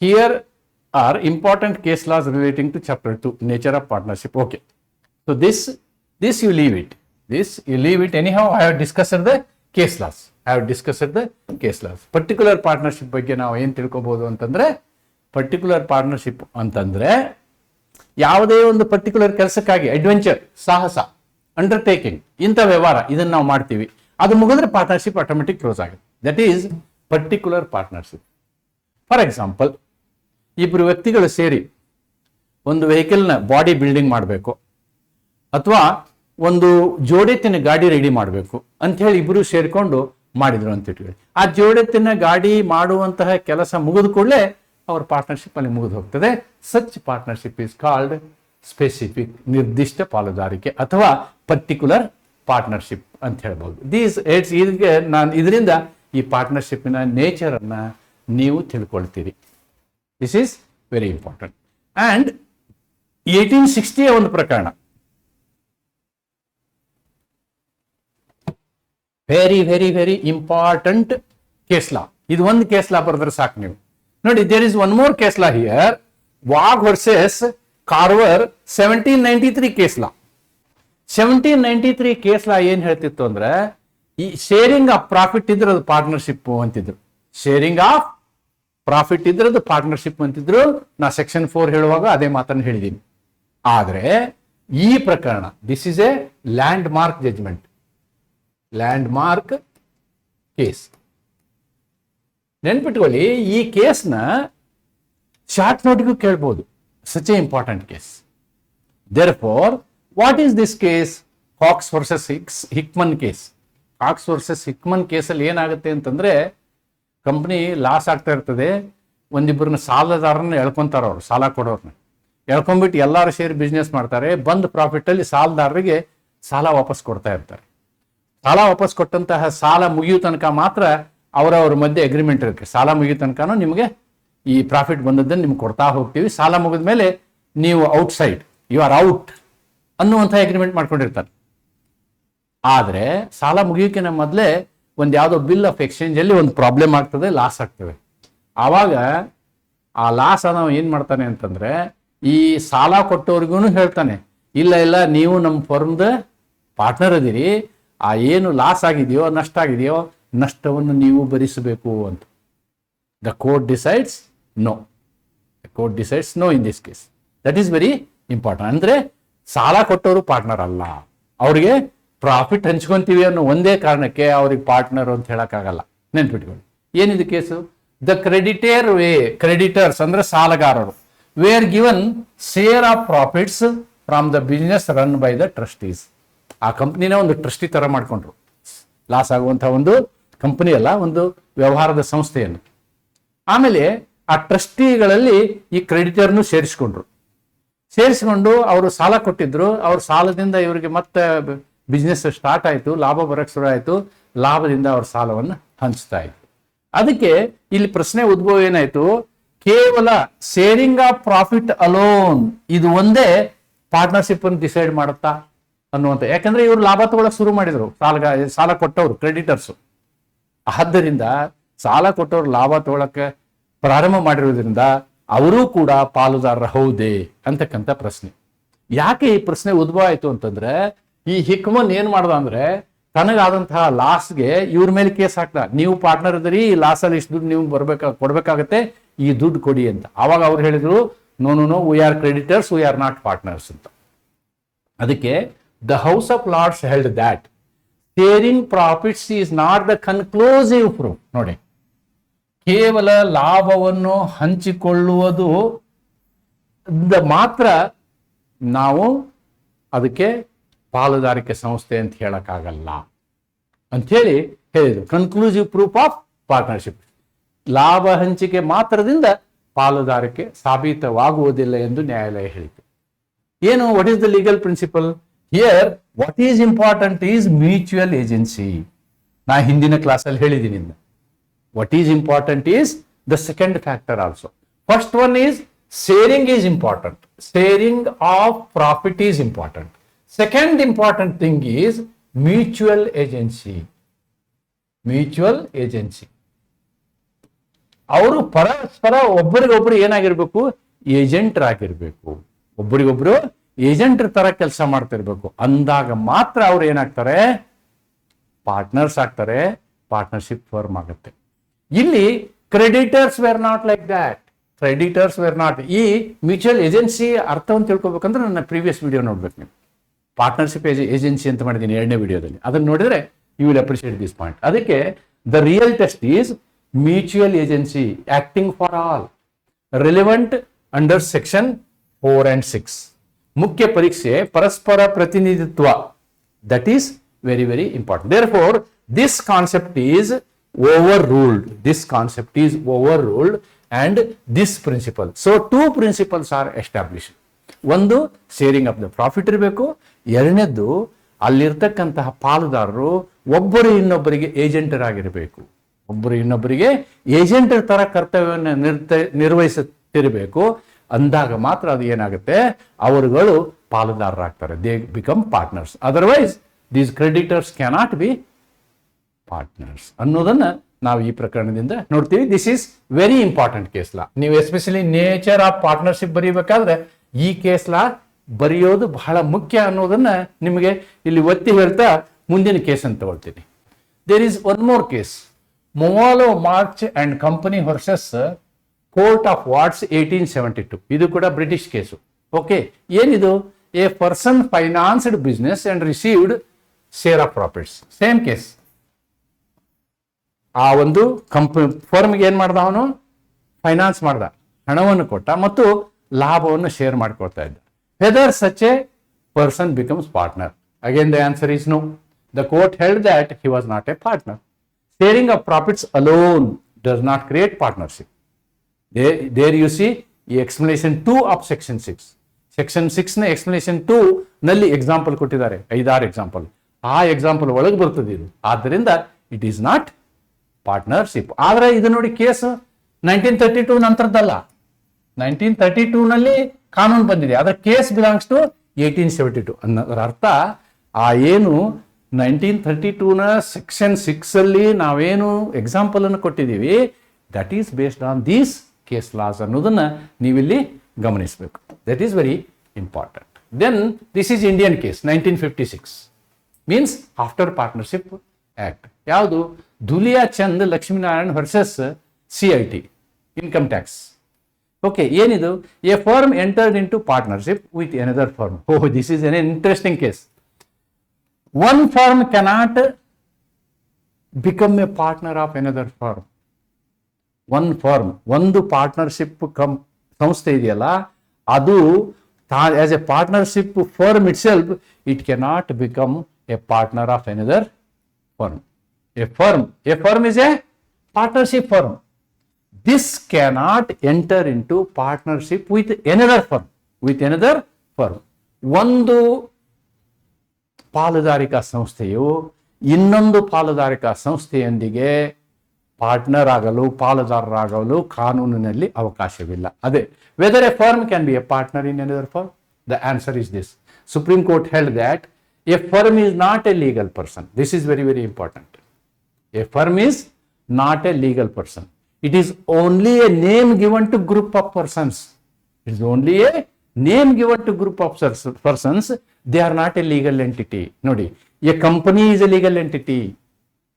Here are important case laws relating to chapter 2, nature of partnership. Okay, so this you leave it. Anyhow, I have discussed the case laws. Particular partnership ಬಗ್ಗೆ ನಾವು ಏನ್ ತಿಳ್ಕೊಬಹುದು ಅಂತಂದ್ರೆ, ಪರ್ಟಿಕ್ಯುಲರ್ ಪಾರ್ಟ್ನರ್ಶಿಪ್ ಅಂತಂದ್ರೆ ಯಾವುದೇ ಒಂದು ಪರ್ಟಿಕ್ಯುಲರ್ ಕೆಲಸಕ್ಕಾಗಿ ಅಡ್ವೆಂಚರ್, ಸಾಹಸ, ಅಂಡರ್ಟೇಕಿಂಗ್, ಇಂಥ ವ್ಯವಹಾರ ಇದನ್ನ ನಾವು ಮಾಡ್ತೀವಿ, ಅದು ಮುಗಿದ್ರೆ ಪಾರ್ಟ್ನರ್ಶಿಪ್ ಆಟೋಮೆಟಿಕ್ ಕ್ಲೋಸ್ ಆಗುತ್ತೆ. That is particular partnership. For example, ಇಬ್ಬರು ವ್ಯಕ್ತಿಗಳು ಸೇರಿ ಒಂದು ವೆಹಿಕಲ್ನ ಬಾಡಿ ಬಿಲ್ಡಿಂಗ್ ಮಾಡಬೇಕು ಅಥವಾ ಒಂದು ಜೋಡೆತ್ತಿನ ಗಾಡಿ ರೆಡಿ ಮಾಡಬೇಕು ಅಂತ ಹೇಳಿ ಇಬ್ಬರು ಸೇರಿಕೊಂಡು ಮಾಡಿದ್ರು ಅಂತ ಇಟ್ಕೊಳ್ಳಿ. ಆ ಜೋಡೆತ್ತಿನ ಗಾಡಿ ಮಾಡುವಂತಹ ಕೆಲಸ ಮುಗಿದ ಕೂಡಲೇ ಅವ್ರ ಪಾರ್ಟ್ನರ್ಶಿಪ್ ಅಲ್ಲಿ ಮುಗಿದು ಹೋಗ್ತದೆ. Such partnership is called specific, ನಿರ್ದಿಷ್ಟ ಪಾಲುದಾರಿಕೆ ಅಥವಾ ಪರ್ಟಿಕ್ಯುಲರ್ ಪಾರ್ಟ್ನರ್ಶಿಪ್ ಅಂತ ಹೇಳ್ಬೋದು. ಇದರಿಂದ ಈ ಪಾರ್ಟ್ನರ್ಶಿಪ್ನ ನೇಚರ್ ಅನ್ನ ನೀವು ತಿಳ್ಕೊಳ್ತೀರಿ. This is very important. And 1860 ಒಂದು ಪ್ರಕರಣ, very very very important case law. ಇದು ಒಂದು ಕೇಸ್ ಲಾ ಬರೆದ್ರೆ ಸಾಕು ನೀವು. ನೋಡಿ, there is one more case law here, Waugh versus Carver 1793 case law. 1793 case law ಏನ್ ಹೇಳ್ತಿತ್ತು ಅಂದ್ರೆ, ಈ ಶೇರಿಂಗ್ ಆಫ್ ಪ್ರಾಫಿಟ್ ಇದ್ರೆ ಅದು ಪಾರ್ಟ್ನರ್ಶಿಪ್ ಅಂತಿದ್ರು. ಶೇರಿಂಗ್ ಆಫ್ ಪ್ರಾಫಿಟ್ ಇದ್ರೆ ಅದು ಪಾರ್ಟ್ನರ್ಶಿಪ್ ಅಂತಿದ್ರು. ನಾ ಸೆಕ್ಷನ್ 4 ಹೇಳುವಾಗ ಅದೇ ಮಾತನ್ನು ಹೇಳಿದ್ದೀನಿ. ಆದ್ರೆ ಈ ಪ್ರಕರಣ, this is a landmark judgment, landmark case. ನೆನ್ಪಿಟ್ಕೊಳ್ಳಿ, ಈ ಕೇಸ್ನ ಶಾರ್ಟ್ ನೋಟಿಗೂ ಕೇಳ್ಬೋದು. Such a important case. Therefore what is this case? Cox versus Hickman case. Cox versus Hickman ಕೇಸಲ್ಲಿ ಏನಾಗುತ್ತೆ ಅಂತಂದ್ರೆ, ಕಂಪ್ನಿ ಲಾಸ್ ಆಗ್ತಾ ಇರ್ತದೆ, ಒಂದಿಬ್ಬರನ್ನ ಸಾಲದಾರನ್ನ ಎಳ್ಕೊಂತಾರ, ಅವರು ಸಾಲ ಕೊಡೋರ್ನ ಎಳ್ಕೊಂಡ್ಬಿಟ್ಟು ಎಲ್ಲಾರು ಸೇರಿ ಬಿಸ್ನೆಸ್ ಮಾಡ್ತಾರೆ. ಬಂದ್ ಪ್ರಾಫಿಟ್ ಅಲ್ಲಿ ಸಾಲದಾರರಿಗೆ ಸಾಲ ವಾಪಸ್ ಕೊಡ್ತಾ ಇರ್ತಾರೆ. ಸಾಲ ವಾಪಸ್ ಕೊಟ್ಟಂತಹ ಸಾಲ ಮುಗಿಯೋ ತನಕ ಮಾತ್ರ ಅವರವ್ರ ಮಧ್ಯೆ ಅಗ್ರಿಮೆಂಟ್ ಇರುತ್ತೆ. ಸಾಲ ಮುಗಿಯೋ ತನಕನೂ ನಿಮಗೆ ಈ ಪ್ರಾಫಿಟ್ ಬಂದದ್ದನ್ನು ನಿಮ್ಗೆ ಕೊಡ್ತಾ ಹೋಗ್ತೀವಿ, ಸಾಲ ಮುಗಿದ ಮೇಲೆ ನೀವು ಔಟ್ಸೈಡ್, ಯು ಆರ್ ಔಟ್ ಅನ್ನುವಂಥ ಅಗ್ರಿಮೆಂಟ್ ಮಾಡ್ಕೊಂಡಿರ್ತಾರೆ. ಆದರೆ ಸಾಲ ಮುಗಿಯೋಕ್ಕಿಂತ ಮೊದಲೇ ಒಂದು ಯಾವುದೋ ಬಿಲ್ ಆಫ್ ಎಕ್ಸ್ಚೇಂಜ್ ಅಲ್ಲಿ ಒಂದು ಪ್ರಾಬ್ಲಮ್ ಆಗ್ತದೆ, ಲಾಸ್ ಆಗ್ತದೆ. ಆವಾಗ ಆ ಲಾಸ್ ನಾವು ಏನು ಮಾಡ್ತಾನೆ ಅಂತಂದ್ರೆ, ಈ ಸಾಲ ಕೊಟ್ಟವ್ರಿಗೂ ಹೇಳ್ತಾನೆ, ಇಲ್ಲ ಇಲ್ಲ ನೀವು ನಮ್ಮ ಫರ್ಮ್ದ ಪಾರ್ಟ್ನರ್ ಅದೀರಿ, ಆ ಏನು ಲಾಸ್ ಆಗಿದೆಯೋ ನಷ್ಟ ಆಗಿದೆಯೋ ನಷ್ಟವನ್ನು ನೀವು ಭರಿಸಬೇಕು ಅಂತ. The court decides no. The court decides no in this case. That is very important. ಅಂದ್ರೆ ಸಾಲ ಕೊಟ್ಟವರು ಪಾರ್ಟ್ನರ್ ಅಲ್ಲ, ಅವ್ರಿಗೆ ಪ್ರಾಫಿಟ್ ಹಂಚ್ಕೊಂತೀವಿ ಅನ್ನೋ ಒಂದೇ ಕಾರಣಕ್ಕೆ ಅವ್ರಿಗೆ ಪಾರ್ಟ್ನರ್ ಅಂತ ಹೇಳಕ್ಕಾಗಲ್ಲ. ನೆನ್ಪಿಟ್ಕೊಳ್ಳಿ. ಏನಿದು ಕೇಸು? ದ ಕ್ರೆಡಿಟರ್ಸ್ ಅಂದ್ರೆ ಸಾಲಗಾರರು were given share of profits from the business run by the trustees. ಆ ಕಂಪ್ನಿನ ಒಂದು ಟ್ರಸ್ಟಿ ತರ ಮಾಡ್ಕೊಂಡ್ರು. ಲಾಸ್ ಆಗುವಂತಹ ಒಂದು ಕಂಪನಿ ಅಲ್ಲ, ಒಂದು ವ್ಯವಹಾರದ ಸಂಸ್ಥೆಯನ್ನು. ಆಮೇಲೆ ಆ ಟ್ರಸ್ಟಿಗಳಲ್ಲಿ ಈ ಕ್ರೆಡಿಟರ್ನು ಸೇರಿಸ್ಕೊಂಡು ಅವರು ಸಾಲ ಕೊಟ್ಟಿದ್ರು. ಅವ್ರ ಸಾಲದಿಂದ ಇವರಿಗೆ ಮತ್ತೆ ಬಿಸ್ನೆಸ್ ಸ್ಟಾರ್ಟ್ ಆಯಿತು, ಲಾಭ ಬರಕ್ಕೆ ಶುರು ಆಯಿತು, ಲಾಭದಿಂದ ಅವ್ರ ಸಾಲವನ್ನು ಹಂಚ್ತಾ ಇದ್ರು. ಅದಕ್ಕೆ ಇಲ್ಲಿ ಪ್ರಶ್ನೆ ಉದ್ಭವ ಏನಾಯ್ತು, ಕೇವಲ ಶೇರಿಂಗ್ ಆಫ್ ಪ್ರಾಫಿಟ್ ಅಲೋನ್ ಇದು ಒಂದೇ ಪಾರ್ಟ್ನರ್ಶಿಪ್ ಅನ್ನು ಡಿಸೈಡ್ ಮಾಡುತ್ತಾ ಅನ್ನುವಂಥ. ಯಾಕಂದ್ರೆ ಇವರು ಲಾಭ ತಗೊಳಕ್ ಶುರು ಮಾಡಿದ್ರು, ಸಾಲ ಕೊಟ್ಟವರು ಕ್ರೆಡಿಟರ್ಸ್. ಆದ್ದರಿಂದ ಸಾಲ ಕೊಟ್ಟವರು ಲಾಭ ತಗೊಳಕ್ಕೆ ಪ್ರಾರಂಭ ಮಾಡಿರೋದ್ರಿಂದ ಅವರೂ ಕೂಡ ಪಾಲುದಾರರ ಹೌದೇ ಅಂತಕ್ಕಂಥ ಪ್ರಶ್ನೆ. ಯಾಕೆ ಈ ಪ್ರಶ್ನೆ ಉದ್ಭವ ಆಯ್ತು ಅಂತಂದ್ರೆ, ಈ ಹಿಕ್ಮನ್ ಏನ್ ಮಾಡ್ದ ಅಂದ್ರೆ, ತನಗಾದಂತಹ ಲಾಸ್ಗೆ ಇವ್ರ ಮೇಲೆ ಕೇಸ್ ಹಾಕ್ದ, ನೀವು ಪಾರ್ಟ್ನರ್ ಇದರಿ, ಈ ಲಾಸಲ್ಲಿ ಇಷ್ಟು ದುಡ್ಡು ನೀವು ಕೊಡ್ಬೇಕಾಗತ್ತೆ, ಈ ದುಡ್ಡು ಕೊಡಿ ಅಂತ. ಆವಾಗ ಅವ್ರು ಹೇಳಿದ್ರು, no we are creditors, we are not partners ಅಂತ. ಅದಕ್ಕೆ the House of Lords held that sharing profits is not the conclusive proof. ನೋಡಿ, ಕೇವಲ ಲಾಭವನ್ನು ಹಂಚಿಕೊಳ್ಳುವುದು ಮಾತ್ರ ನಾವು ಅದಕ್ಕೆ ಪಾಲುದಾರಿಕೆ ಸಂಸ್ಥೆ ಅಂತ ಹೇಳಕ್ಕಾಗಲ್ಲ ಅಂಥೇಳಿ ಹೇಳಿದ್ರು. ಕನ್ಕ್ಲೂಸಿವ್ ಪ್ರೂಫ್ ಆಫ್ ಪಾರ್ಟ್ನರ್ಶಿಪ್, ಲಾಭ ಹಂಚಿಕೆ ಮಾತ್ರದಿಂದ ಪಾಲುದಾರಿಕೆ ಸಾಬೀತವಾಗುವುದಿಲ್ಲ ಎಂದು ನ್ಯಾಯಾಲಯ ಹೇಳಿತು. ಏನು, what is the legal principle here? What is important is mutual agency. ನಾ ಹಿಂದಿನ ಕ್ಲಾಸಲ್ಲಿ ಹೇಳಿದ್ದೀನಿ. What is important is the second factor also. First one is sharing is important. Sharing of profit is important. Second important thing is mutual agency. Mutual agency. ಅವರು ಪರಸ್ಪರ ಒಬ್ಬರಿಗೊಬ್ರು ಏನಾಗಿರ್ಬೇಕು? Agent ಆಗಿರ್ಬೇಕು. ಒಬ್ಬರಿಗೊಬ್ರು ಏಜೆಂಟ್ ತರ ಕೆಲಸ ಮಾಡ್ತಿರ್ಬೇಕು. ಅಂದಾಗ ಮಾತ್ರ ಅವ್ರು ಏನಾಗ್ತಾರೆ? ಪಾರ್ಟ್ನರ್ಸ್ ಆಗ್ತಾರೆ, ಪಾರ್ಟ್ನರ್ಶಿಪ್ ಫರ್ಮ್ ಆಗುತ್ತೆ. ಇಲ್ಲಿ creditors wear not like that. Creditors wear not. ಈ ಮ್ಯೂಚುವಲ್ ಏಜೆನ್ಸಿ ಅರ್ಥವನ್ನು ತಿಳ್ಕೊಬೇಕಂದ್ರೆ ನನ್ನ ಪ್ರೀವಿಯಸ್ ವಿಡಿಯೋ ನೋಡ್ಬೇಕು ನೀವು. ಪಾರ್ಟ್ನರ್ಶಿಪ್ ಏಜೆನ್ಸಿ ಅಂತ ಮಾಡಿದ್ದೀನಿ 2ನೇ ವಿಡಿಯೋದಲ್ಲಿ. ಅದನ್ನು ನೋಡಿದ್ರೆ you will appreciate this point. ಅದಕ್ಕೆ the real test is mutual agency acting for all, relevant under section 4 and 6. ಮುಖ್ಯ ಪರೀಕ್ಷೆ ಪರಸ್ಪರ ಪ್ರತಿನಿಧಿತ್ವ. That is very very important. Therefore this concept is overruled. This concept is overruled and this principle. So 2 principles are established. ಒಂದು, sharing of the profit ಇರಬೇಕು. ಎರಡನೇದ್ದು, ಅಲ್ಲಿರ್ತಕ್ಕಂತಹ ಪಾಲುದಾರರು ಒಬ್ಬರು ಇನ್ನೊಬ್ಬರಿಗೆ ಏಜೆಂಟರಾಗಿರಬೇಕು. ಒಬ್ಬರು ಇನ್ನೊಬ್ಬರಿಗೆ ಏಜೆಂಟರ್ ತರ ಕರ್ತವ್ಯವನ್ನು ನಿರ್ವಹಿಸುತ್ತಿರಬೇಕು. ಅಂದಾಗ ಮಾತ್ರ ಅದು ಏನಾಗುತ್ತೆ? ಅವರುಗಳು ಪಾಲುದಾರರಾಗ್ತಾರೆ. They become partners. Otherwise these creditors cannot be partners ಅನ್ನೋದನ್ನ ನಾವು ಈ ಪ್ರಕರಣದಿಂದ ನೋಡ್ತೀವಿ. This is very important case law. ನೀವು ಎಸ್ಪೆಷಲಿ ನೇಚರ್ ಆಫ್ ಪಾರ್ಟ್ನರ್ಶಿಪ್ ಬರೀಬೇಕಾದ್ರೆ ಈ ಕೇಸ್ ಲಾ ಬರೆಯೋದು ಬಹಳ ಮುಖ್ಯ ಅನ್ನೋದನ್ನ ನಿಮಗೆ ಇಲ್ಲಿ ಒತ್ತಿ ಹೇಳ್ತಾ ಮುಂದಿನ ಕೇಸ್ ಅಂತ ತಗೊಳ್ತೀನಿ. There is one more case, Mollwo March and company versus court of wards 1872. ಇದು ಕೂಡ ಬ್ರಿಟಿಷ್ ಕೇಸು. ಓಕೆ, ಏನಿದು? A person financed business and received share of profits. Same case. ಆ ಒಂದು ಫರ್ಮ್ಗೆ ಏನ್ ಮಾಡ್ದ, ಅವನು ಫೈನಾನ್ಸ್ ಮಾಡ್ದ, ಹಣವನ್ನು ಕೊಟ್ಟ ಮತ್ತು ಲಾಭವನ್ನು ಶೇರ್ ಮಾಡ್ಕೊಳ್ತಾ ಇದ್ದ. Whether such a person becomes partner? Again the answer is no. The court held that he was not a partner. Sharing of profits alone does not create partnership. There you see explanation 2 of section 6. Section 6 ನ explanation 2 ನಲ್ಲಿ example ಕೊಟ್ಟಿದ್ದಾರೆ, 5-6 example. ಆ example ಒಳಗೆ ಬರ್ತದೆ ಇದು. ಆದ್ದರಿಂದ it is not partnership. ಆದ್ರೆ ಇದು ನೋಡಿ, ಕೇಸ್ 1932 ನಂತರದಲ್ಲ, 1932 ನಲ್ಲಿ ಕಾನೂನು ಬಂದಿದೆ. ಅದರ ಕೇಸ್ ಬಿಲಾಂಗ್ಸ್ ಟು 1872 ಅನ್ನೋದ್ರ ಅರ್ಥ, ಆ ಏನು 1932 ನ ಸೆಕ್ಷನ್ 6 ಅಲ್ಲಿ ನಾವೇನು ಎಕ್ಸಾಂಪಲ್ ಅನ್ನು ಕೊಟ್ಟಿದ್ದೀವಿ, that is based on these case laws ಅನ್ನೋದನ್ನ ನೀವಿಲ್ಲಿ ಗಮನಿಸಬೇಕು. That is very important. Then this is Indian case 1956, means after partnership act. ಯಾವುದು? Dhulia Chand Lakshminarayan versus CIT, income tax. Okay, ಏನಿದು? A firm entered in to partnership with another firm. Oh, this is an interesting case. One firm cannot become a partner of another firm. One firm, ಒಂದು partnership ಸಂಸ್ಥೆ ಇದೆಯಲ್ಲ, ಅದು as A partnership firm itself, it cannot become a partner of another firm. A firm is a partnership firm. This cannot enter in to partnership with another firm. ಒಂದು ಪಾಲುದಾರಿಕಾ ಸಂಸ್ಥೆಯು ಇನ್ನೊಂದು ಪಾಲುದಾರಿಕಾ ಸಂಸ್ಥೆಯೊಂದಿಗೆ partner ಆಗಲು, ಪಾಲುದಾರರಾಗಲು ಕಾನೂನಿನಲ್ಲಿ ಅವಕಾಶವಿಲ್ಲ. ಅದೇ, whether a firm can be A partner in another firm? The answer is this. Supreme court held that A firm is not A legal person. This is very very important. A firm is not A legal person. It is only a name given to group of persons. It is only a name given to group of persons. They are not a legal entity. Nodi, a company is a legal entity.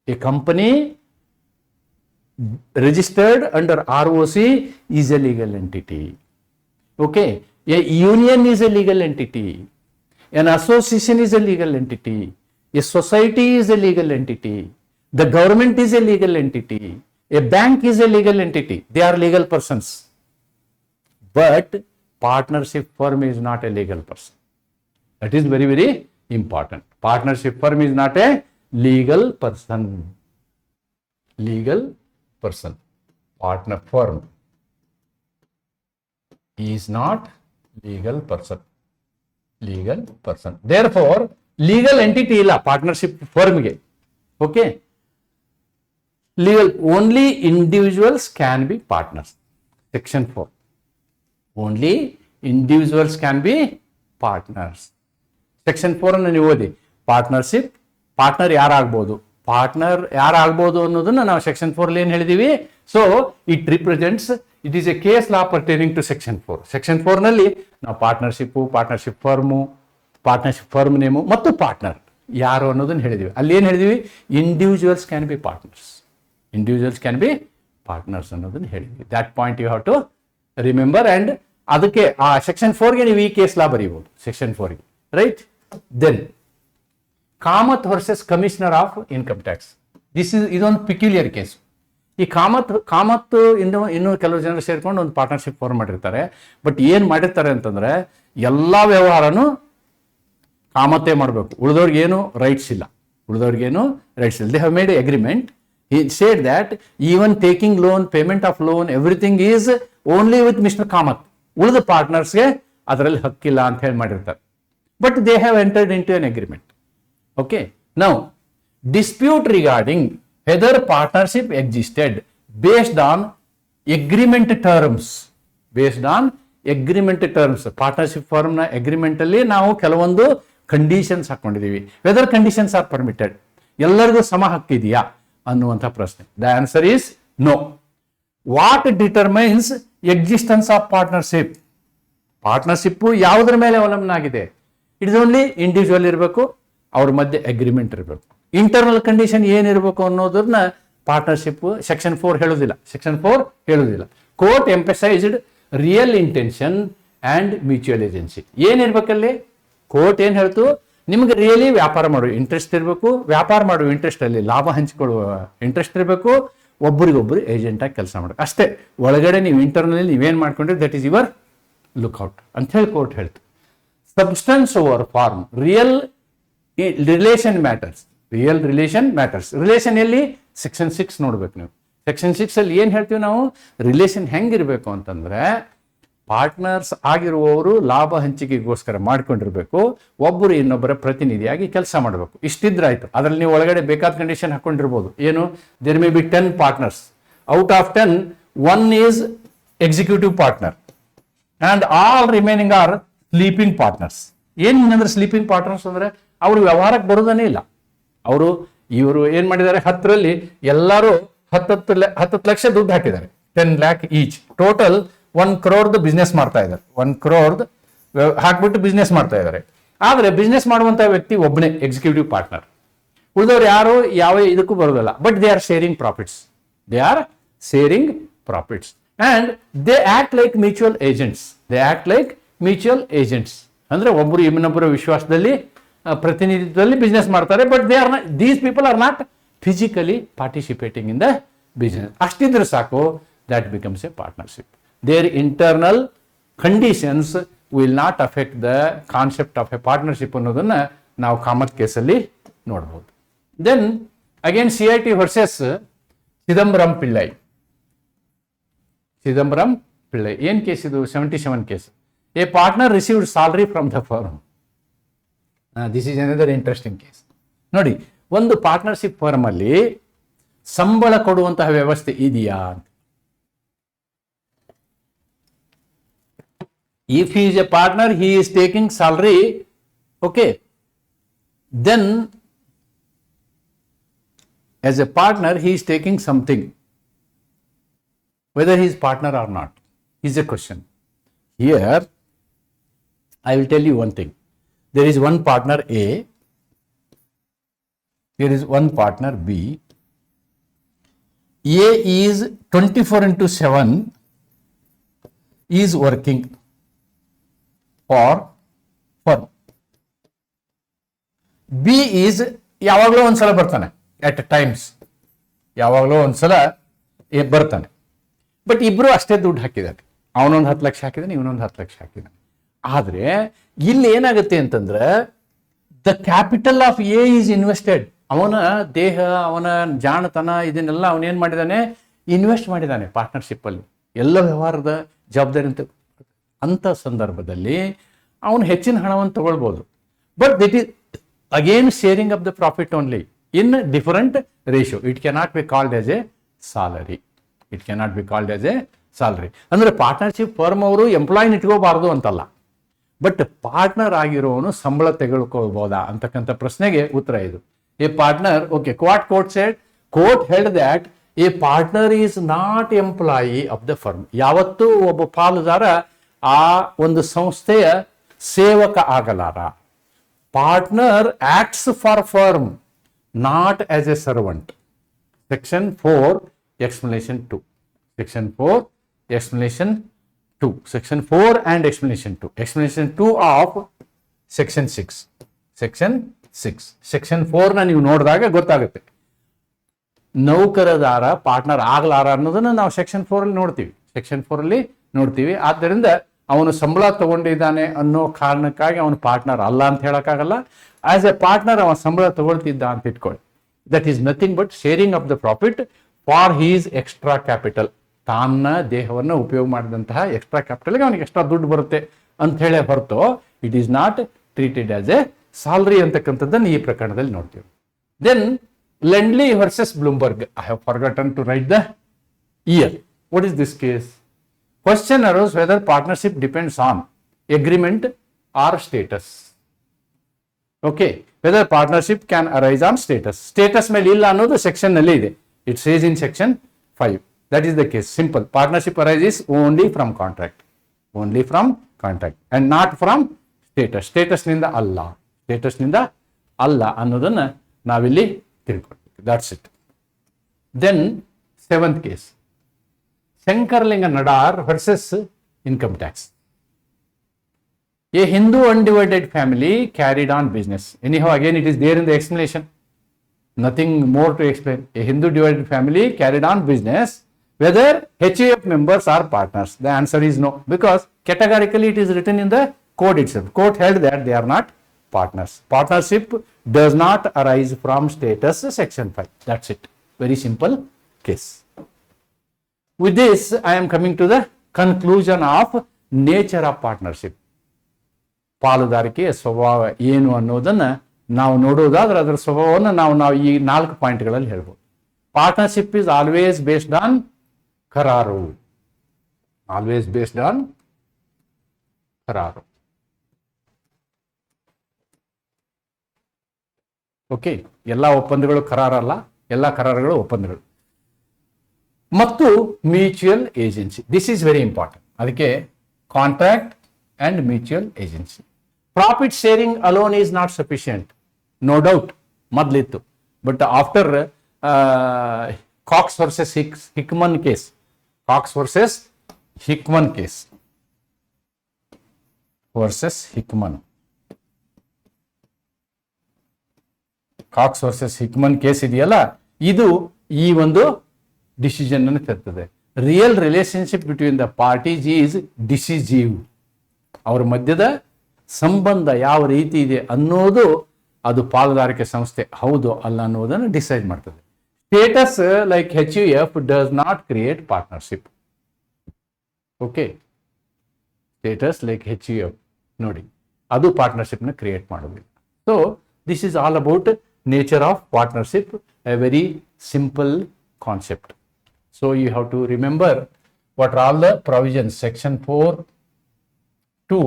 A company registered under ROC is a legal entity. Okay, a union is a legal entity. An association is a legal entity. A society is a legal entity. The government is a legal entity. A bank is a legal entity. They are legal persons. But partnership firm is not a legal person. That is very, very important. Partnership firm is not a legal person. Legal person. Partner firm is not legal person. Legal person. Therefore, legal entity illa partnership firm ge. Okay. Legal, only individuals can be partners. Section 4. Only individuals can be partners. Section 4 ಅನ್ನು ನೀವು ಓದಿ. Partnership, partner ಯಾರಾಗ್ಬೋದು, ಅನ್ನೋದನ್ನ ನಾವು section 4 ಏನು ಹೇಳಿದೀವಿ. So it represents, it is a case law pertaining to section 4. Section 4 ನಲ್ಲಿ ನಾವು partnership firm name ಮತ್ತು ಪಾರ್ಟ್ನರ್ ಯಾರು ಅನ್ನೋದನ್ನ ಹೇಳಿದೀವಿ. ಅಲ್ಲಿ ಏನು ಹೇಳಿದೀವಿ? Individuals can be partners. ಅನ್ನೋದನ್ನ ಹೇಳಿದ್ವಿ. That point you have to remember. And ಅದಕ್ಕೆ ಆ ಸೆಕ್ಷನ್ 4ಗೆ ನೀವು ಈ ಕೇಸ್ ಲಾ ಬರೀಬಹುದು. ಸೆಕ್ಷನ್ 4ಗೆ, right? Then Kamath versus commissioner of income tax. ಇದೊಂದು ಪಿಕ್ಯುಲಿಯರ್ ಕೇಸ್. ಈ ಕಾಮತ್ ಇನ್ನು ಕೆಲವು ಜನರು ಸೇರ್ಕೊಂಡು ಒಂದು ಪಾರ್ಟ್ನರ್ಶಿಪ್ ಫಾರ್ಮ್ ಮಾಡಿರ್ತಾರೆ. ಬಟ್ ಏನ್ ಮಾಡಿರ್ತಾರೆ ಅಂತಂದ್ರೆ, ಎಲ್ಲಾ ವ್ಯವಹಾರನು ಕಾಮತ್ತೇ ಮಾಡಬೇಕು, ಉಳಿದವ್ರಿಗೇನು ರೈಟ್ಸ್ ಇಲ್ಲ. They have made A agreement. He said that even taking loan, payment of loan, everything is only with Mr. Kamath. ಉಳಿದ ಪಾರ್ಟ್ನರ್ಸ್ಗೆ ಅದರಲ್ಲಿ ಹಕ್ಕಿಲ್ಲ ಅಂತ ಹೇಳಿ ಮಾಡಿರ್ತಾರೆ. But they have entered in to an agreement. Okay, now dispute regarding whether partnership existed based on agreement terms. Partnership form ನ agreement ಅಲ್ಲಿ ನಾವು ಕೆಲವೊಂದು ಕಂಡೀಷನ್ಸ್ ಹಾಕೊಂಡಿದೀವಿ. ವೆದರ್ ಕಂಡೀಷನ್ಸ್ ಆರ್ ಪರ್ಮಿಟೆಡ್, ಎಲ್ಲರಿಗೂ ಸಮ ಹಕ್ಕಿದೆಯಾ, ಅನ್ನುವಂಥ ಪ್ರಶ್ನೆ. The answer is no. What determines existence of partnership? Partnership ಯಾವುದ್ರ ಮೇಲೆ ಅವಲಂಬನೆ ಆಗಿದೆ? ಇಟ್ ಇಸ್ ಓನ್ಲಿ ಇಂಡಿವಿಜುವಲ್ ಇರಬೇಕು, ಅವ್ರ ಮಧ್ಯೆ ಅಗ್ರಿಮೆಂಟ್ ಇರಬೇಕು. ಇಂಟರ್ನಲ್ ಕಂಡೀಷನ್ ಏನಿರಬೇಕು ಅನ್ನೋದನ್ನ ಪಾರ್ಟ್ನರ್ಶಿಪ್ ಸೆಕ್ಷನ್ 4 ಹೇಳೋದಿಲ್ಲ. ಸೆಕ್ಷನ್ 4 ಹೇಳೋದಿಲ್ಲ. Court emphasised real intention and mutual agency. ಏನಿರ್ಬೇಕಲ್ಲಿ? ಕೋರ್ಟ್ ಏನು ಹೇಳ್ತು? ನಿಮ್ಗೆ ರಿಯಲಿ ವ್ಯಾಪಾರ ಮಾಡುವ ಇಂಟ್ರೆಸ್ಟ್ ಇರಬೇಕು, ವ್ಯಾಪಾರ ಮಾಡುವ ಇಂಟ್ರೆಸ್ಟ್ ಅಲ್ಲಿ ಲಾಭ ಹಂಚಿಕೊಳ್ಳುವ ಇಂಟ್ರೆಸ್ಟ್ ಇರಬೇಕು, ಒಬ್ಬರಿಗೊಬ್ಬರು ಏಜೆಂಟಾಗಿ ಕೆಲಸ ಮಾಡಬೇಕು ಅಷ್ಟೇ. ಒಳಗಡೆ ನೀವು ಇಂಟರ್ನಲ್ಲಿ ನೀವೇನು ಮಾಡ್ಕೊಂಡ್ರೆ ದಟ್ ಈಸ್ ಯುವರ್ ಲುಕ್ಔಟ್ ಅಂತ ಹೇಳಿ ಕೋರ್ಟ್ ಹೇಳ್ತು. Substance over form, real relation matters. Real relation matters. Relation ಎಲ್ಲಿ? ಸೆಕ್ಷನ್ 6 ನೋಡ್ಬೇಕು ನೀವು. ಸೆಕ್ಷನ್ 6 ಅಲ್ಲಿ ಏನು ಹೇಳ್ತೀವಿ ನಾವು? ರಿಲೇಷನ್ ಹೆಂಗಿರಬೇಕು ಅಂತಂದ್ರೆ, ಪಾರ್ಟ್ನರ್ಸ್ ಆಗಿರುವವರು ಲಾಭ ಹಂಚಿಕೆಗೋಸ್ಕರ ಮಾಡ್ಕೊಂಡಿರ್ಬೇಕು, ಒಬ್ಬರು ಇನ್ನೊಬ್ಬರ ಪ್ರತಿನಿಧಿಯಾಗಿ ಕೆಲಸ ಮಾಡಬೇಕು. ಇಷ್ಟಿದ್ರಾಯ್ತು. ಅದರಲ್ಲಿ ನೀವು ಒಳಗಡೆ ಬೇಕಾದ ಕಂಡೀಷನ್ ಹಾಕೊಂಡಿರ್ಬೋದು. ಏನು? There may be 10 partners. Out of 10 1 is executive partner and all remaining are sleeping partners. ಏನಂದ್ರೆ ಸ್ಲೀಪಿಂಗ್ ಪಾರ್ಟ್ನರ್ಸ್ ಅಂದ್ರೆ ಅವರು ವ್ಯವಹಾರಕ್ಕೆ ಬರೋದನ್ನೇ ಇಲ್ಲ. ಇವರು ಏನ್ ಮಾಡಿದ್ದಾರೆ? 10ರಲ್ಲಿ ಎಲ್ಲರೂ 10 ಲಕ್ಷ ದುಡ್ಡು ಹಾಕಿದ್ದಾರೆ. 10 lakh each. Total 1 crore business ಮಾಡ್ತಾ ಇದ್ದಾರೆ. 1 crore ಹಾಕ್ಬಿಟ್ಟು ಬಿಸ್ನೆಸ್ ಮಾಡ್ತಾ ಇದ್ದಾರೆ. ಆದ್ರೆ ಬಿಸ್ನೆಸ್ ಮಾಡುವಂತ ವ್ಯಕ್ತಿ ಒಬ್ಬನೇ ಎಕ್ಸಿಕ್ಯೂಟಿವ್ ಪಾರ್ಟ್ನರ್. ಉಳಿದವ್ರು ಯಾರು ಯಾವ ಇದಕ್ಕೂ ಬರೋದಲ್ಲ. But they are sharing profits. They are sharing profits and they act like mutual agents. They act like mutual agents ಅಂದ್ರೆ ಒಬ್ಬರು ಇನ್ನೊಬ್ಬರ ವಿಶ್ವಾಸದಲ್ಲಿ ಪ್ರತಿನಿಧಿತ್ವದಲ್ಲಿ ಬಿಸ್ನೆಸ್ ಮಾಡ್ತಾರೆ. But they are these people are not physically participating in the business. ಅಷ್ಟಿದ್ರೆ ಸಾಕು, that becomes a partnership. Their internal conditions will not affect the concept of a partnership ಅನ್ನೋದನ್ನ ನಾವು ಕಾಮತ್ ಕೇಸಲ್ಲಿ ನೋಡ್ಬೋದು. Then again CIT versus Chidambaram Pillai. Chidambaram Pillai ಏನ್ case ಇದು? 77 case. A partner received salary from the firm. This is another interesting case. ನೋಡಿ, ಒಂದು partnership firm ಅಲ್ಲಿ ಸಂಬಳ ಕೊಡುವಂತಹ ವ್ಯವಸ್ಥೆ ಇದೆಯಾ ಅಂತ. If he is a partner, he is taking salary, okay, then as a partner, he is taking something. Whether he is partner or not is a question. Here, I will tell you one thing. There is one partner A, there is one partner B. A is 24/7 is working for firm. B is ಯಾವಾಗಲೂ ಒಂದ್ಸಲ ಬರ್ತಾನೆ, at times ಯಾವಾಗಲೂ ಒಂದ್ಸಲ ಬರ್ತಾನೆ. But ಇಬ್ರು ಅಷ್ಟೇ ದುಡ್ಡು ಹಾಕಿದ್ದಾರೆ. ಅವನೊಂದು 10 ಲಕ್ಷ ಹಾಕಿದ್ದಾನೆ, ಇವನೊಂದು 10 ಲಕ್ಷ ಹಾಕಿದ್ದಾನೆ. ಆದ್ರೆ ಇಲ್ಲಿ ಏನಾಗುತ್ತೆ ಅಂತಂದ್ರೆ, the capital of A is invested. ಅವನ ದೇಹ, ಅವನ ಜಾಣತನ, ಇದನ್ನೆಲ್ಲ ಅವನೇನ್ ಮಾಡಿದಾನೆ? ಇನ್ವೆಸ್ಟ್ ಮಾಡಿದ್ದಾನೆ ಪಾರ್ಟ್ನರ್ಶಿಪ್ ಅಲ್ಲಿ. ಎಲ್ಲ ವ್ಯವಹಾರದ ಜವಾಬ್ದಾರಿ ಅಂತ ಸಂದರ್ಭದಲ್ಲಿ ಅವನು ಹೆಚ್ಚಿನ ಹಣವನ್ನು ತಗೊಳ್ಬಹುದು. But this is again sharing of the profit only in different ratio. It cannot be called as a salary. It cannot be called as a salary. ಅಂದ್ರೆ ಪಾರ್ಟ್ನರ್ಶಿಪ್ ಫರ್ಮ್ ಅವರು ಎಂಪ್ಲಾಯಿನ ಇಟ್ಕೋಬಾರ್ದು ಅಂತಲ್ಲ, ಬಟ್ ಪಾರ್ಟ್ನರ್ ಆಗಿರೋನು ಸಂಬಳ ತೆಗೆದುಕೊಳ್ಬಹುದಾ ಅಂತಕ್ಕಂಥ ಪ್ರಶ್ನೆಗೆ ಉತ್ತರ ಇದು. A partner, okay, what court said? Court held that a partner is not employee of the firm. ಯಾವತ್ತೂ ಒಬ್ಬ ಪಾಲುದಾರ ಆ ಒಂದು ಸಂಸ್ಥೆಯ ಸೇವಕ ಆಗಲಾರ. Partner acts for firm, not as a servant. Section 4 explanation 2. Section 4 explanation 2. Section 4 and explanation 2. Explanation 2 of section 6. Section 6. Section 4 ನ ನೀವು ನೋಡಿದಾಗ ಗೊತ್ತಾಗುತ್ತೆ. ನೌಕರದಾರ ಪಾರ್ಟ್ನರ್ ಆಗಲಾರ ಅನ್ನೋದನ್ನ ನಾವು ಸೆಕ್ಷನ್ 4 ಅಲ್ಲಿ ನೋಡ್ತೀವಿ. ಸೆಕ್ಷನ್ 4 ಅಲ್ಲಿ ನೋಡ್ತೀವಿ. ಆದ್ದರಿಂದ ಅವನು ಸಂಬಳ ತಗೊಂಡಿದ್ದಾನೆ ಅನ್ನೋ ಕಾರಣಕ್ಕಾಗಿ ಅವನು ಪಾರ್ಟ್ನರ್ ಅಲ್ಲ ಅಂತ ಹೇಳಕ್ಕಾಗಲ್ಲ. ಆಸ್ ಎ ಪಾರ್ಟ್ನರ್ ಅವನ ಸಂಬಳ ತಗೊಳ್ತಿದ್ದ ಅಂತ ಇಟ್ಕೊಳ್ಳಿ. That is nothing but sharing of the profit for his extra capital. ತನ್ನ ದೇಹವನ್ನು ಉಪಯೋಗ ಮಾಡಿದಂತಹ ಎಕ್ಸ್ಟ್ರಾ ಕ್ಯಾಪಿಟಲ್ಗೆ ಅವನಿಗೆ ಎಕ್ಸ್ಟ್ರಾ ದುಡ್ಡು ಬರುತ್ತೆ ಅಂತ ಹೇಳೇ ಹೊರತು it is not treated as a salary ಅಂತಕ್ಕಂಥದ್ದನ್ನು ಈ ಪ್ರಕರಣದಲ್ಲಿ ನೋಡ್ತೀವಿ. Then Lindley versus Bloomberg. I have forgotten to write the year. What is this case? Question arose whether partnership depends on agreement or status. Okay, whether partnership can arise on status. Status ಮೇಲೆ ಇಲ್ಲ ಅನ್ನೋದು section ನಲ್ಲಿ ಇದೆ. It says in section 5. That is the case. Simple. Partnership arises only from contract, only from contract and not from status. ಸ್ಟೇಟಸ್ನಿಂದ ಅಲ್ಲ, ಸ್ಟೇಟಸ್ನಿಂದ ಅಲ್ಲ ಅನ್ನೋದನ್ನ ನಾವಿಲ್ಲಿ ತಿಳ್ಕೊಳ್ಬೇಕು. That's it. Then 7th case, Shankaralinga Nadar versus income tax. A Hindu undivided family carried on business. Anyhow, again, it is there in the explanation. Nothing more to explain. A Hindu divided family carried on business. Whether HUF members are partners? The answer is no, because categorically it is written in the code itself. Court held that they are not partners. Partnership does not arise from status, section 5. That's it. Very simple case. With this, I am coming to the conclusion of nature of partnership. ಪಾಲುದಾರಿಕೆಯ ಸ್ವಭಾವ ಏನು ಅನ್ನೋದನ್ನ ನಾವು ನೋಡೋದಾದ್ರೆ ಅದರ ಸ್ವಭಾವವನ್ನು ನಾವು ಈ 4 ಪಾಯಿಂಟ್ಗಳಲ್ಲಿ ಹೇಳ್ಬೋದು. Partnership is always based on ಕರಾರು. ಆಲ್ವೇಸ್ ಬೇಸ್ಡ್ ಆನ್ ಕರಾರು. ಓಕೆ, ಎಲ್ಲ ಒಪ್ಪಂದಗಳು ಕರಾರಲ್ಲ, ಎಲ್ಲ ಕರಾರುಗಳು ಒಪ್ಪಂದಗಳು. ಮತ್ತು mutual agency. This is very important. ಅದಕ್ಕೆ contract and mutual agency. Profit sharing alone is not sufficient, no doubt, ಮೊದಲಿತ್ತು. But after Cox versus Hickman case, Cox versus Hickman case versus Hickman, Cox versus Hickman case ಇದೆಯಲ್ಲ, ಇದು ಈ ಒಂದು decision ಅನ್ನು ತರ್ತದೆ. Real relationship between the parties is decisive. ಅವರ ಮಧ್ಯದ ಸಂಬಂಧ ಯಾವ ರೀತಿ ಇದೆ ಅನ್ನೋದು ಅದು ಪಾಲುದಾರಿಕೆ ಸಂಸ್ಥೆ ಹೌದು ಅಲ್ಲ ಅನ್ನೋದನ್ನು ಡಿಸೈಡ್ ಮಾಡ್ತದೆ. Status like HUF does not create partnership. Okay, status like HUF ನೋಡಿ, ಅದು ಪಾರ್ಟ್ನರ್ಶಿಪ್ನ ಕ್ರಿಯೇಟ್ ಮಾಡೋದಿಲ್ಲ. So this is all about nature of partnership, a very simple concept. So you have to remember what are all the provisions, section 4 to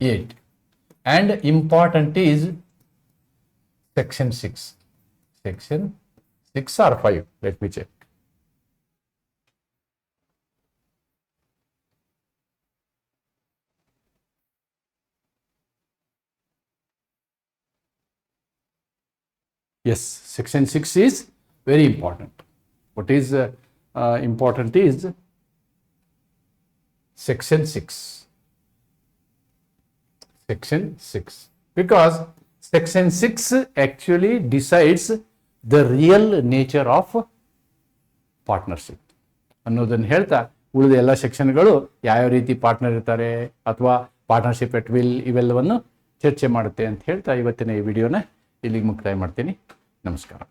8, and important is section 6. Section 6 or 5, let me check. Yes, section 6 is very important. What is important is section 6. Section 6, because section 6 actually decides the real nature of partnership ಅನ್ನೋದನ್ನು ಹೇಳ್ತಾ, ಉಳಿದ ಎಲ್ಲ ಸೆಕ್ಷನ್ಗಳು ಯಾವ ರೀತಿ partner ಇರ್ತಾರೆ ಅಥವಾ partnership at will ಇವೆಲ್ಲವನ್ನು ಚರ್ಚೆ ಮಾಡುತ್ತೆ ಅಂತ ಹೇಳ್ತಾ ಇವತ್ತಿನ ಈ ವಿಡಿಯೋನ ಇಲ್ಲಿಗೆ ಮುಕ್ತಾಯ ಮಾಡ್ತೀನಿ. ನಮಸ್ಕಾರ.